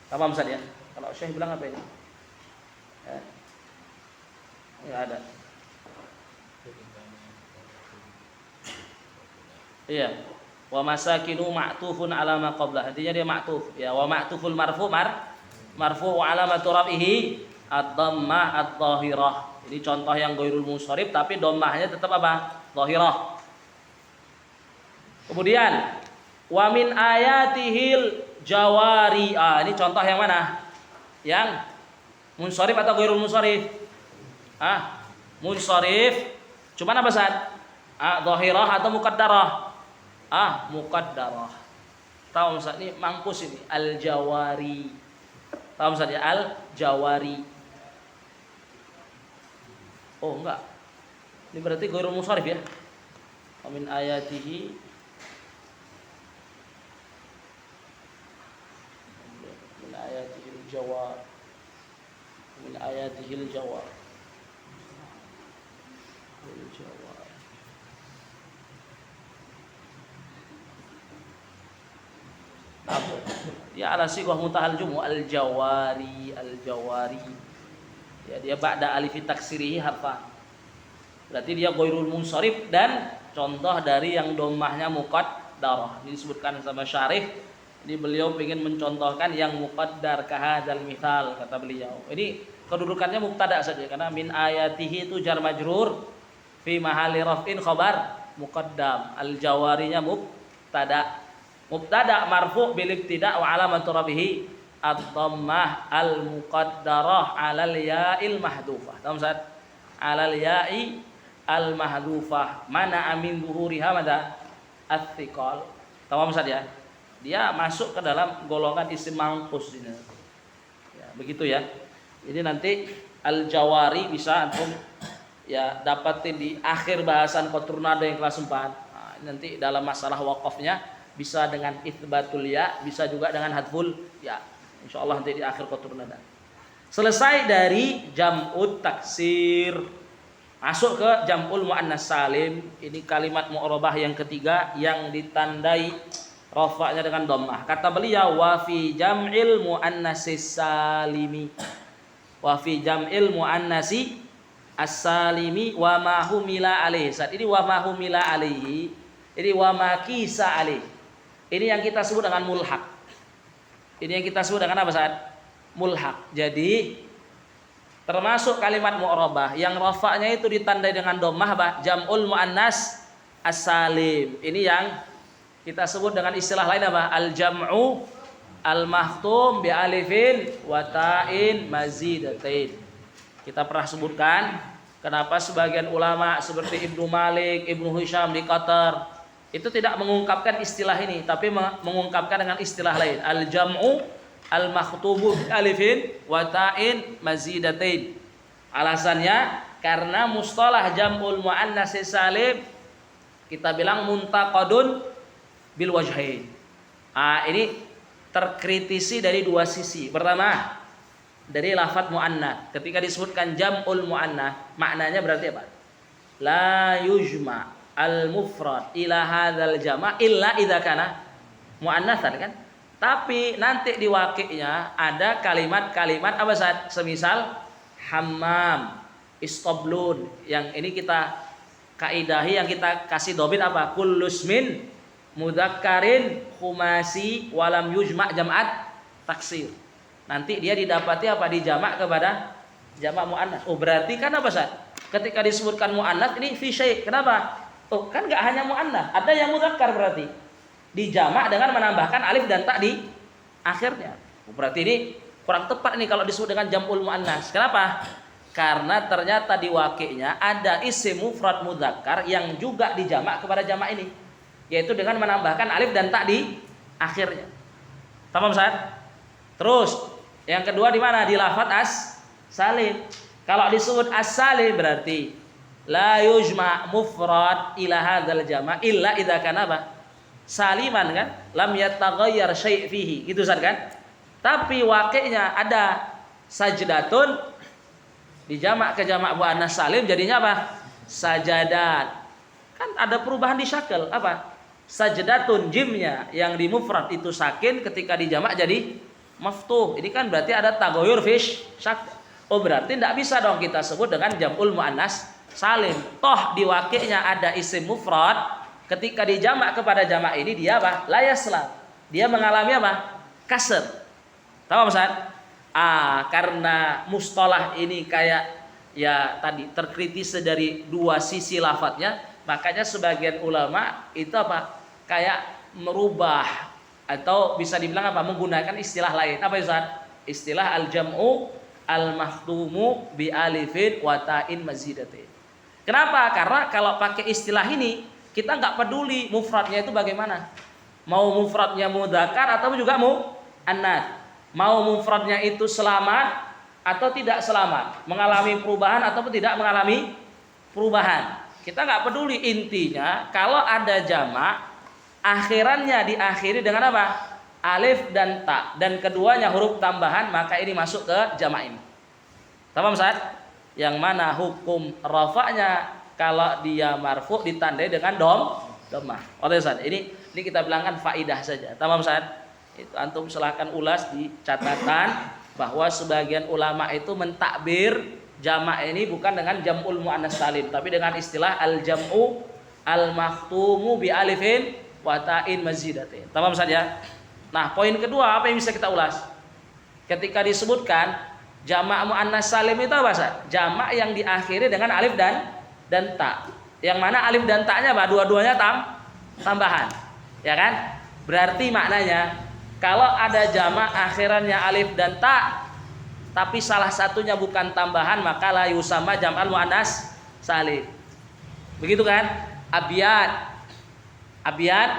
Paham misalnya? Kalau Syekh bilang apa ini? Enggak ada. Iya. Wa masakinu ma'tufun ala ma qablah. Artinya dia ma'tuf. Ya wa ma'tuful marfu wa alamatu rafihi ad-dhammah ad-dhahirah. Ini contoh yang ghairul munsharif tapi dhammahnya tetap apa? Dhahirah. Kemudian wa min ayatihil jawari. Ini contoh yang mana? Yang munsharif atau ghairul munsharif? Munsharif. Cuman apa Ustaz? Dhahirah atau muqaddarah? Muqaddarah. Tahu Ustaz ini mampus ini al-jawari. Tahu Ustaz ya al-jawari. Oh enggak. Ini berarti ghairul munsharif ya. Min ayatihi al-jawar. Min ayatihi al-jawar. Ya ala sighah mutahal jumu al-jawari. Ya dia ba'da alif taksirihi harfan. Berarti dia ghairul munsharif dan contoh dari yang dhammahnya muqaddarah. Ini disebutkan sama Syarih. Ini beliau ingin mencontohkan yang muqaddar kahadzal mithal kata beliau. Ini kedudukannya mubtada saja karena min ayatihi itu jar majrur fi mahalli raf'in khabar muqaddam. Al-jawarinya mubtada marfu' bil ibtida' wa alamatu rafihi ad-dhammah al-muqaddarah 'alal ya'il mahdhufah. Tahu Ustaz? 'Alal ya'i al-mahdhufah. Mana amin zuhuriha madza? ats-tsiqal. Tamam Ustaz ya. Dia masuk ke dalam golongan isim manqus ini. Ya, begitu ya. Ini nanti al-jawari bisa antum ya dapatin di akhir bahasan qatrun nada yang kelas 4. Nah, nanti dalam masalah waqafnya bisa dengan itsbatul ya, bisa juga dengan hadful ya. Insyaallah nanti di akhir qatrun nada. Selesai dari jam'ut taksir, masuk ke jam'ul muannas salim. Ini kalimat mu'rabah yang ketiga yang ditandai rafa'nya dengan dhammah. Kata beliau wa fi jam'il muannatsis salimi. Wa fi jam'il muannatsi as-salimi wa ma humila alaihi. Saat ini wa ma humila alaihi. Ini wa ma kisa alaihi. Ini yang kita sebut dengan mulhaq. Ini yang kita sebut dengan apa saat? Mulhaq. Jadi termasuk kalimat mu'rabah yang rafa'nya itu ditandai dengan dhammah jam'ul muannas as-salim. Ini yang kita sebut dengan istilah lain apa? Al-jam'u al-mahtum bi alifin wa ta'in mazidatain. Kita pernah sebutkan kenapa sebagian ulama seperti Ibnu Malik, Ibnu Hisham di Qatar itu tidak mengungkapkan istilah ini, tapi mengungkapkan dengan istilah lain. Al-jam'u al-makhtubu bi alifin wa ta'in mazidatain. Alasannya karena mustalah jam'ul muannas salim kita bilang muntaqadun bil wajhain. Ini terkritisi dari dua sisi. Pertama, dari lafadz muannats. Ketika disebutkan jam'ul muannats, maknanya berarti apa? La yujma al-mufrad ila hadzal jama' illa idza kana muannatsan kan? Tapi nanti di waqi'nya ada kalimat-kalimat apa saat semisal hammam, istablun, yang ini kita kaidahi, yang kita kasih dobit apa? Kullusmin mudzakkarin khumasi walam yujma' jam'at taksir. Nanti dia didapati apa? Dijamak kepada jamak muannats. Oh, berarti kan apa saat? Ketika disebutkan muannats ini fi syai'. Kenapa? Oh, kan enggak hanya muannats, ada yang mudzakkar berarti. Dijamak dengan menambahkan alif dan ta di akhirnya. Berarti ini kurang tepat nih kalau disebut dengan jam'ul muannas. Kenapa? Karena ternyata di waqi'nya ada isim mufrad mudzakkar yang juga dijamak kepada jamak ini, yaitu dengan menambahkan alif dan ta di akhirnya. Tamam Ustaz? Terus yang kedua di mana? Di lafadz as-salim. Kalau disebut as-salim berarti la yujma' mufrad ila hadzal jama' illa idza kana apa? Saliman kan, lam yataghayyar syai' fihi, gitu Ustaz kan? Tapi waqi'nya ada sajdatun dijamak ke jamak muannas salim jadinya apa? Sajadat. Kan ada perubahan di syakal apa? Sajdatun jimnya yang di mufrad itu sakin ketika dijamak jadi maftuh. Ini kan berarti ada taghayyur fish syak. Oh, berarti tidak bisa dong kita sebut dengan jam'ul muannas salim. Toh di waqi'nya ada isim mufrad. Ketika dijamak kepada jamak ini dia apa? La yaslam. Dia mengalami apa? Kasr. Tahu Ustaz? Karena mustalah ini kayak ya tadi terkritis dari dua sisi lafadznya, makanya sebagian ulama itu apa? Kayak merubah atau bisa dibilang apa? Menggunakan istilah lain. Apa Ustaz? Istilah al-jam'u al-mahtumu bi alifin wa ta'in mazidatin. Kenapa? Karena kalau pakai istilah ini kita nggak peduli mufradnya itu bagaimana. Mau mufradnya mudzakkar atau juga muannats. Mau mufradnya itu selamat atau tidak selamat. Mengalami perubahan ataupun tidak mengalami perubahan. Kita nggak peduli. Intinya kalau ada jamak, akhirannya diakhiri dengan apa? Alif dan ta. Dan keduanya huruf tambahan, maka ini masuk ke jamak ini. Paham Ustaz? Yang mana hukum rafa'nya kalau dia marfu ditandai dengan dhammah. Oke Ustaz, ini kita bilangkan faidah saja. Tamam Ustaz? Itu antum silahkan ulas di catatan bahwa sebagian ulama itu mentakbir jamak ini bukan dengan jam'ul muannas salim, tapi dengan istilah al-jam'u al-makhtumu bi alifin wa ta'in mazidatin. Tamam Ustaz ya? Nah, poin kedua apa yang bisa kita ulas? Ketika disebutkan jamak muannas salim itu apa Ustaz? Jamak yang diakhiri dengan alif dan ta. Yang mana alif dan ta-nya apa? Dua-duanya tambahan. Ya kan? Berarti maknanya kalau ada jamak akhirannya alif dan ta tapi salah satunya bukan tambahan, maka la yusamma jam'al muannas salim. Begitu kan? Abyad. Abyad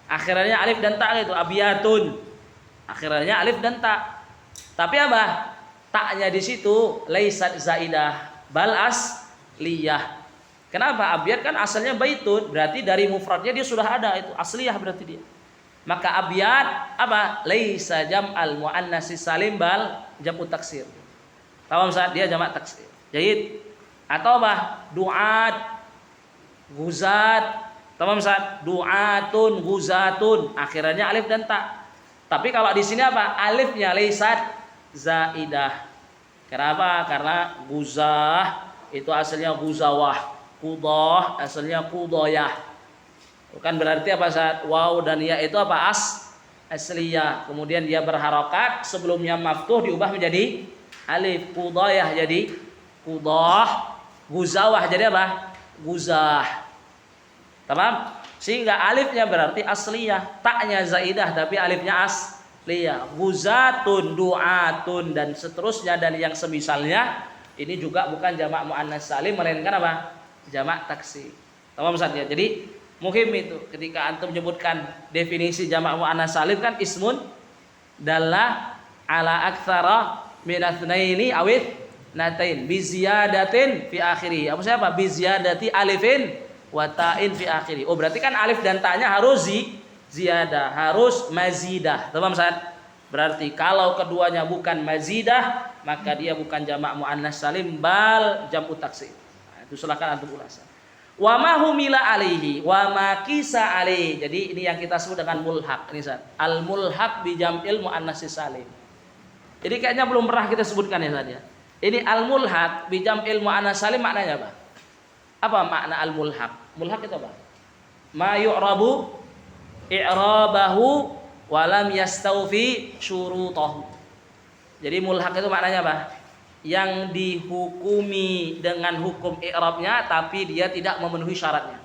akhirannya alif dan ta itu abyatun. Akhirannya alif dan ta. Tapi apa? Taknya di situ laisat zaidah bal asliyah. Kenapa? Abyad kan asalnya baitun, berarti dari mufradnya dia sudah ada, itu asliyah berarti dia. Maka abyad apa? Laisa jam'al muannatsis salim bal jam'ut taksir. Paham saat dia jamak taksir. Jahid. Atau apa? Duat, guzat. Paham saat? Duatun, guzatun. Akhirannya alif dan ta. Tapi kalau di sini apa? Alifnya laisat zaidah. Kenapa? Karena guzah itu asalnya guzawah. Qudah asalnya qudoyah. Bukan berarti apa saat waw dan ya itu apa asliyah. Kemudian dia berharokat, sebelumnya maftuh diubah menjadi alif. Qudoyah jadi qudah, guzawah jadi apa? Guzah. Tamam? Sehingga alifnya berarti asliyah, taknya zaidah tapi alifnya asliyah. Guzatun, duatun dan seterusnya dan yang semisalnya ini juga bukan jamak muannats salim melainkan apa? Jamak taksir. Tamam Ustaz ya. Jadi muhim itu ketika antum menyebutkan definisi jamak muannats salim kan ismun dalla ala aktsara min atsnaini awith natain bi ziyadatin fi akhirih. Apa siapa? Bi ziyadati alifin wa ta'in fi akhirih. Oh berarti kan alif dan ta-nya harus ziyadah, harus mazidah. Tamam Ustaz? Berarti kalau keduanya bukan mazidah maka dia bukan jamak muannats salim bal jam'ut taksir. Itu silakan antum ulas. Wa ma humila alaihi wa ma qisa alaihi. Jadi ini yang kita sebut dengan mulhaq. Ini Ustaz. Al mulhaq bi jam'il muannatsis salim. Jadi kayaknya belum pernah kita sebutkan ya Ustaz ya. Ini al mulhaq bi jam'il muannats salim maknanya apa? Apa makna al mulhaq? Mulhaq itu apa? Ma yu'rabu i'rabahu wa lam yastawfi syurutahu. Jadi mulhaq itu maknanya apa? Yang dihukumi dengan hukum i'rabnya tapi dia tidak memenuhi syaratnya.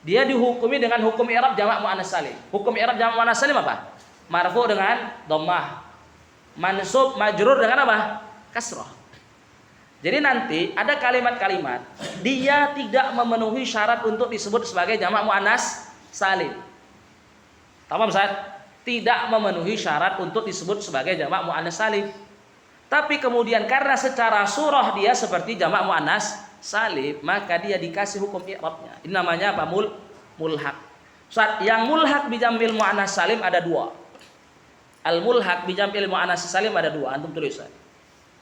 Dia dihukumi dengan hukum i'rab jamak muannats salim. Hukum i'rab jamak muannats salim apa? Marfu dengan dhammah. Mansub majrur dengan apa? Kasrah. Jadi nanti ada kalimat-kalimat dia tidak memenuhi syarat untuk disebut sebagai jamak muannats salim. Tamam Ustaz? Tidak memenuhi syarat untuk disebut sebagai jamak muannats salim. Tapi kemudian karena secara surah dia seperti jamak muannats salim, maka dia dikasih hukum i'rabnya. Ini namanya apa? Mulhaq. Ustaz, yang mulhaq bi jam'il muannats salim ada dua. Al mulhaq bi jam'il muannats salim ada dua. Antum tulis Ustaz.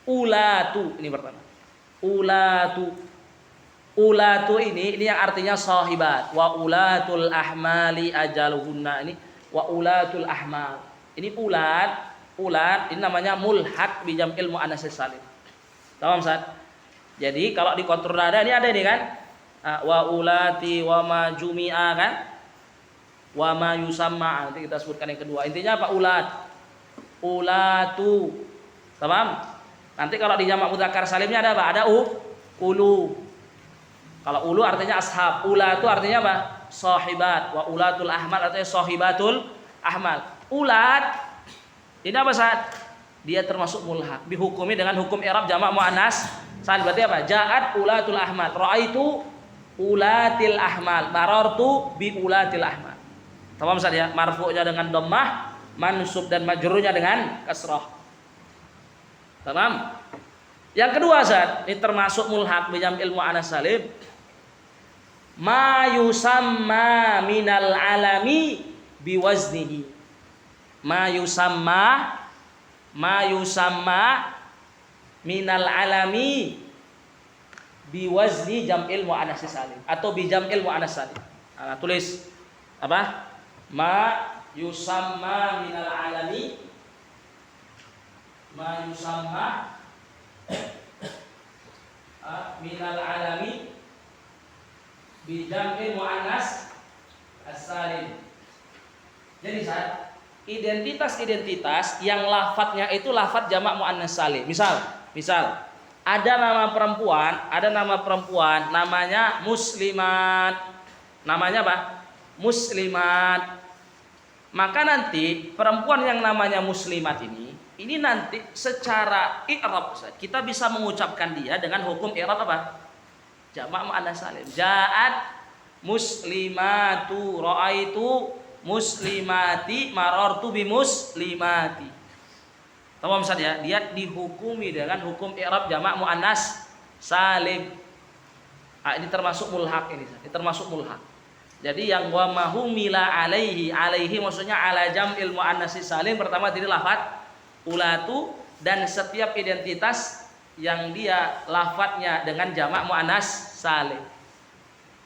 Ulatu ini pertama. Ulatu ini yang artinya sahibat. Wa ulatul ahmali ajaluhunna ini wa ulatul ahmal. Ini ulat ini namanya mulhaq bi jam'il muannats salim. Paham Ustaz? Jadi kalau di kontur nada ini ada ini kan? Wa ulati wa ma jumi'a kan? Wa ma yusamma. Nanti kita sebutkan yang kedua. Intinya apa? Ulatu. Paham? Nanti kalau di jamak mudzakkar salimnya ada apa? Ada ulu. Kalau ulu artinya ashab, ulatu artinya apa? Sahibat. Wa ulatul ahmal artinya sahibatul ahmal. Ulat ini apa saat? Dia termasuk mulhaq. Dihukumi dengan hukum i'rab jamak muannats salim. Berarti apa? Ja'at ulatul ahmal. Ra'aitu ulatil ahmal. Marartu bi ulatil ahmal. Tamam Ustaz ya? Marfu'nya dengan dhammah, mansub dan majrurnya dengan kasrah. Tamam? Yang kedua Ustaz, ini termasuk mulhaq bi jam'il muannats salim. Ma yusamma minal alami biwaznihi. Ma yusamma minal alami biwazni jam'il muannats salim atau bi jam'il muannats salim. Nah, tulis apa? Ma yusamma minal alami minal alami bi jam'il muannats salim. Jadi saat identitas-identitas yang lafadznya itu lafadz jamak muannats salim. Misal ada nama perempuan namanya muslimat. Namanya apa? Muslimat. Maka nanti perempuan yang namanya muslimat ini nanti secara i'rab kita bisa mengucapkan dia dengan hukum i'rab apa? Jamak muannats salim. Ja'at muslimatu, ra'aitu muslimati, marartu bi muslimati. Tamam Ustaz ya, dia dihukumi dengan hukum i'rab jamak muannas salim. Ini termasuk mulhaq ini termasuk mulhaq. Jadi yang wa mahumila alaihi, alaihi maksudnya ala jam'il muannats salim, pertama tadi lafaz ulatu dan setiap identitas yang dia lafadznya dengan jamak muannas salim.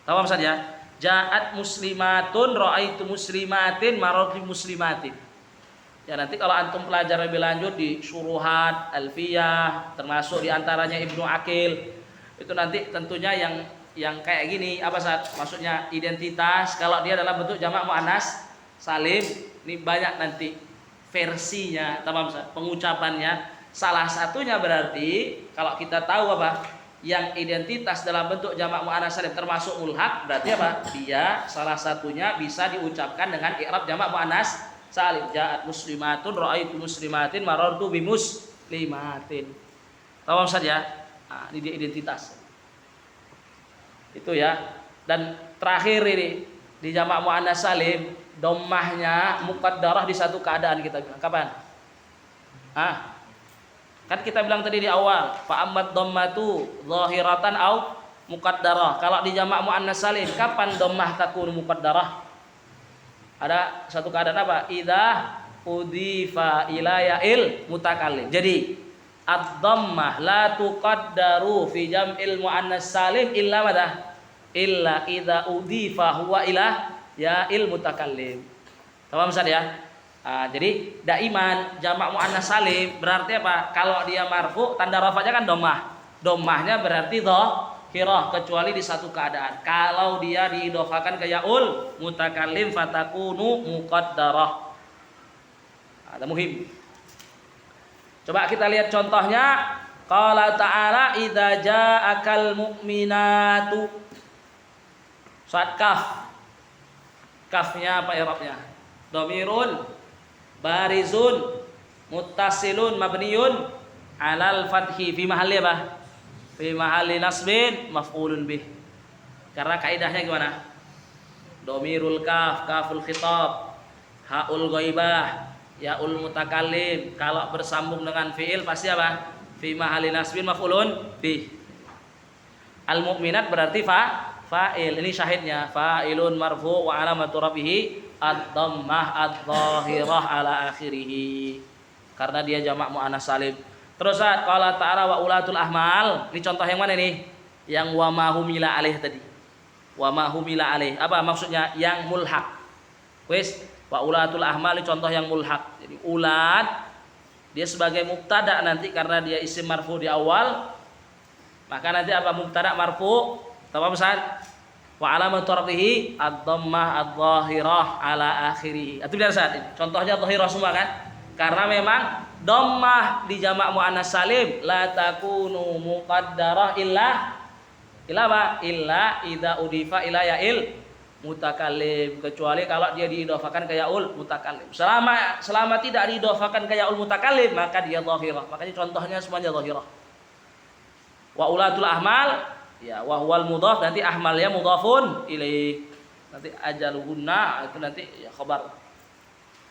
Tamam Ustaz ya. Ja'at muslimatun, ra'aitu muslimatin, marartu muslimatin. Ya nanti kalau antum pelajar lebih lanjut di Syuruhat, Alfiyah, termasuk diantaranya Ibnu Aqil, itu nanti tentunya yang kayak gini apa Ustaz? Maksudnya identitas kalau dia dalam bentuk jamak muannas salim, ini banyak nanti versinya, tamam Ustaz, pengucapannya. Salah satunya berarti kalau kita tahu apa? Yang identitas dalam bentuk jamak muannas salim termasuk mulhaq, berarti apa? Dia salah satunya bisa diucapkan dengan i'rab jamak muannas salim. Ja'at muslimatun, ra'aitu muslimatin, marartu bi muslimatin. Paham Ustaz ya? Nah, ini dia identitas. Itu ya. Dan terakhir ini di jamak muannas salim, dhammahnya muqaddarah di satu keadaan kita bilang. Kapan? Kan kita bilang tadi di awal, fa ammat dhammatu zahiratan au muqaddarah. Kalau di jamak muannas salim, kapan dhammah takun muqaddarah? Ada satu keadaan apa? Idza udhifa ila ya'il mutakallim. Jadi ad-dhammah la tuqaddaru fi jam'il muannas salim illa madha? Illa idza udhifa huwa ila ya'il mutakallim. Paham Ustaz ya? Jadi daiman jamak muannas salim berarti apa? Kalau dia marfu tanda rafa'nya kan dhammah. Dhammahnya berarti dhahirah kecuali di satu keadaan. Kalau dia diidhofakan ke yaul mutakallim fatakunu muqaddarah. Ada muhim. Coba kita lihat contohnya. Qala ta'ala idza ja'akal mu'minatu. Surat Kaf. Kafnya apa i'rabnya? Dhamirun barizun muttasilun mabniyun alal fathi fi mahalli apa? Fi mahalli nasbin maf'ulun bih. Karena kaidahnya gimana? Dhamirul kaf, kaful khitab, haul ghaibah, yaul mutakallim. Kalau bersambung dengan fiil pasti apa? Fi mahalli nasbin maf'ulun bih. Al mu'minat berarti fa'il. Ini syahidnya, fa'ilun marfu' wa alamatu rafihi ad-dhammah adh-dhahirah ala akhirih. Karena dia jamak muannas salim. Terus saat qala ta'ala wa ulatul ahmal. Ini contoh yang mana nih? Yang wa ma humila alaih tadi. Wa ma humila alaih. Apa maksudnya? Yang mulhaq. Wis, wa ulatul ahmal ini contoh yang mulhaq. Jadi ulat dia sebagai mubtada nanti karena dia isim marfu di awal. Maka nanti apa mubtada marfu? Tamam Ustaz? Wa alamatu rafihi ad-dhammah adh-dhahirah ala akhirih. Itu biar Ustaz. Contohnya dhahirah semua kan? Karena memang dhammah di jamak muannas salim la takunu muqaddarah illa apa? Illa idza udifa ila ya'il mutakallim, kecuali kalau dia diidhofakan ke yaul mutakallim. Selama tidak diidhofakan ke yaul mutakallim maka dia dhahirah. Makanya contohnya semuanya dhahirah. Wa ulatul ahmal ya wa huwal mudhaf, nanti ahmalnya mudhafun ilaih. Nanti ajaluhunna itu nanti ya khabar.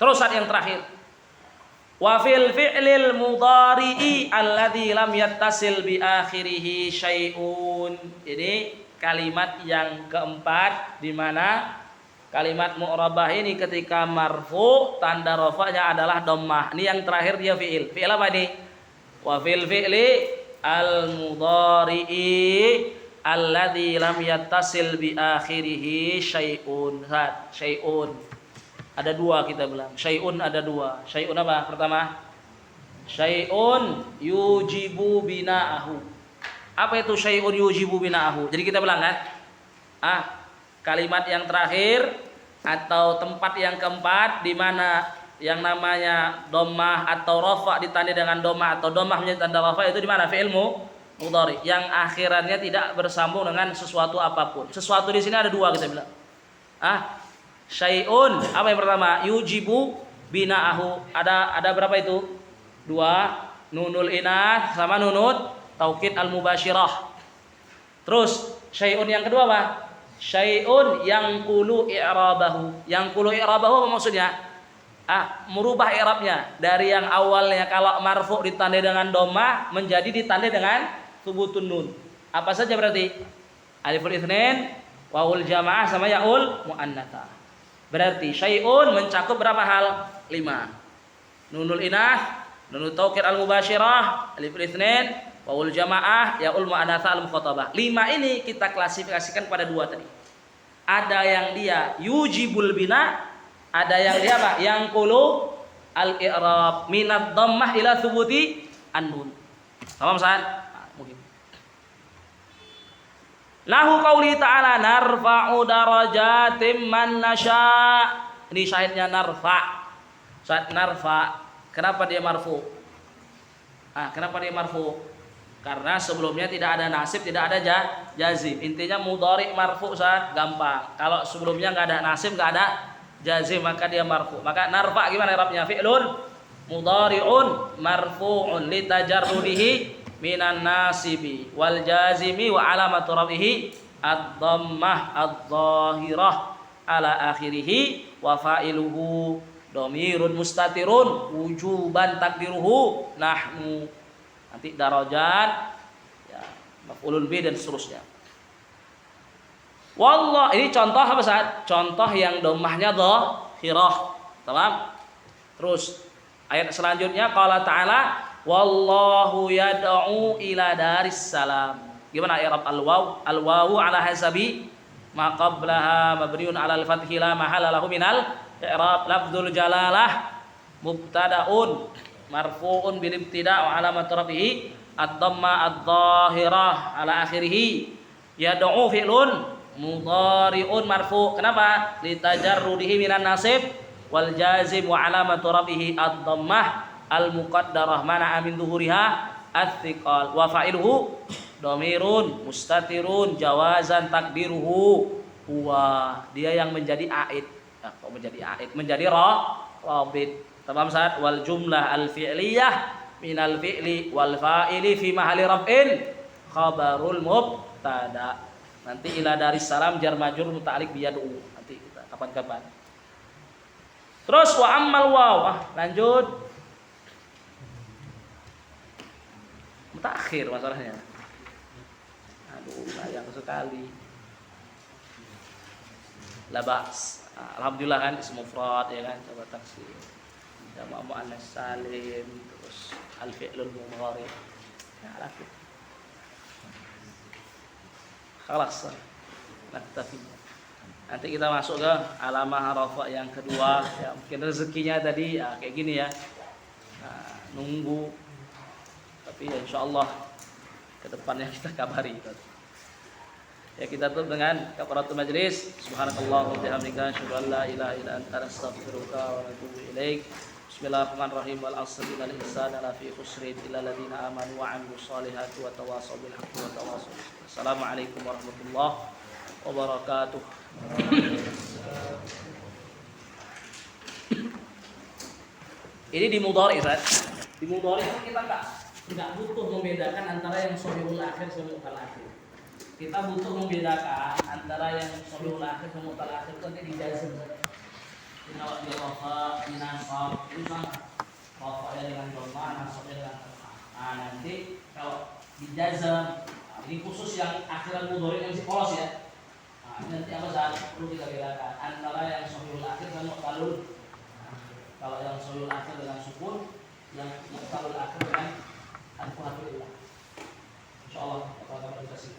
Terus saat yang terakhir. Wa fil fi'lil mudhari'i alladzi lam yattasil bi akhirih syai'un. Ini kalimat yang keempat di mana kalimat mu'rabah ini ketika marfu tanda rafa'nya adalah dhammah. Ini yang terakhir dia fi'il. Fi'il apa ini? Wa fil fi'li al mudhari'i alladzi lam yattasil bi akhirih syai'un. Syai'un. Ada dua kita bilang. Syai'un ada dua. Syai'un apa? Pertama, syai'un yujibu bina'ahu. Apa itu syai'un yujibu bina'ahu? Jadi kita bilang kan, kalimat yang terakhir atau tempat yang keempat di mana yang namanya dhammah atau rafa ditandai dengan dhammah atau dhammah menjadi tanda rafa itu di mana? Fi'il mudhari yang akhirannya tidak bersambung dengan sesuatu apapun. Sesuatu di sini ada dua kita bilang. Syai'un apa yang pertama? Yujibu bina'ahu. Ada berapa itu? Dua. Nunul inath sama nunut taukid al-mubasyirah. Terus syai'un yang kedua apa? syai'un yang qulu i'rabahu. Yang qulu i'rabahu apa maksudnya? Merubah i'rabnya dari yang awalnya kalau marfu ditandai dengan dhammah menjadi ditandai dengan thubutun nun. Apa saja berarti? Aliful itsnain, wawul jamaah sama yaul muannatsa. Berarti syai'un mencakup berapa hal? 5. Nunul inah, nunut taukid al mubasyirah, aliful itsnain, wawul jamaah, yaul muannatsa al mukhatabah. 5 ini kita klasifikasikan pada 2 tadi. Ada yang dia yujibul bina, ada yang dia apa? Yang qulu al-i'rab minad dhammah ila thubuti an-nun. Paham Ustaz? Mungkin. Nahu qauli ta'ala narfa'u darajatim man nasya'. Ini syahidnya narfa'. Syahid narfa'. Kenapa dia marfu? Kenapa dia marfu? Karena sebelumnya tidak ada nasib, tidak ada jazim. Intinya mudhari marfu Ustaz, gampang. Kalau sebelumnya enggak ada nasib, enggak ada jazim, maka dia marfu. Maka narfa gimana i'rabnya? Fi'lun mudhari'un marfu'un li tajarrudihi minan nasibi wal jazimi wa alamatu rafihi ad-dhammah adh-dhahirah ala akhirih wa fa'iluhu dhamirun mustatirun wujuban takdiruhu nahnu. Nanti darajat ya maf'ulun bi dan seterusnya. Wallah, ini contoh apa Ustaz? Contoh yang dhammahnya dhahirah. Paham? Terus ayat selanjutnya qala ta'ala wallahu yad'u ila daris salam. Gimana i'rab al-waw? Al-wawu ala hasabi ma qablaha mabniun ala al-fathi la mahalla lahu minal i'rab. Lafdzul jalalah mubtada'un marfu'un bil ibtida' wa alamat rafihi ad-dhamma ad-dhahirah ala akhirih. Yad'u fi'lun mudhari'un marfu'. Kenapa? Litajarrudihi minan nasib wal jazim wa alamatu rafihi ad-dhammah al-muqaddarah mana amin zuhuriha ats-thiqal wa fa'iluhu dhamirun mustatirun jawazan takdiruhu huwa. Dia yang menjadi aid. Kok menjadi aid? Menjadi rabit. Tamam Ustaz? Wal jumlah al-fi'liyah minal fi'li wal fa'ili fi mahalli raf'in khabarul mubtada. Nanti ila daris salam jar majrur muta'alliq bi yad'u. Nanti kita kapan-kapan. Terus wa ammal waw. Lanjut. Mutakhir masalahnya. Aduh, sayang sekali. Labas. Alhamdulillah kan ism mufrad ya kan, coba taksir. Jama' muannas salim, terus al-fi'lul mudhari'. Ya, laku. Khalas. Naktafi. Nanti kita masuk ke alamah rafa yang kedua ya, mungkin rezekinya tadi ya kayak gini ya. Nah, nunggu tapi ya insyaallah ke depannya kita kabari. Ya kita tutup dengan kafaratul majlis. Subhanallah wa bihamdika asyhadu an la ilaha illa anta astaghfiruka wa atubu ilaik. Bismillahirrahmanirrahim. Wal 'asri innal insana lafi khusrin illa alladziina aamanu wa 'amilus shalihati wa tawashaw bil haqqi wa tawashaw bis sabr. Assalamualaikum warahmatullahi wabarakatuh. Ini di mudhari Ustaz. Di mudhari kita enggak butuh membedakan antara yang shalihul akhir sama mutal akhir. Kita butuh membedakan antara yang shalihul akhir sama mutal akhir itu nanti dijazm. Inawat dia wafa, dinasab, itu sama. Wafanya dengan dhamma, nasabnya dengan fathah. Nah nanti kalau dijazm, ini khusus yang akhiran mudhari yang masih polos ya. Nah, nanti apa saat perlu kita bedakan antara yang shalihul akhir dan mutalul. Kalau yang shalihul akhir dengan sukun, yang mutalul akhir dengan alif wa ilah. Insyaallah kita kasih.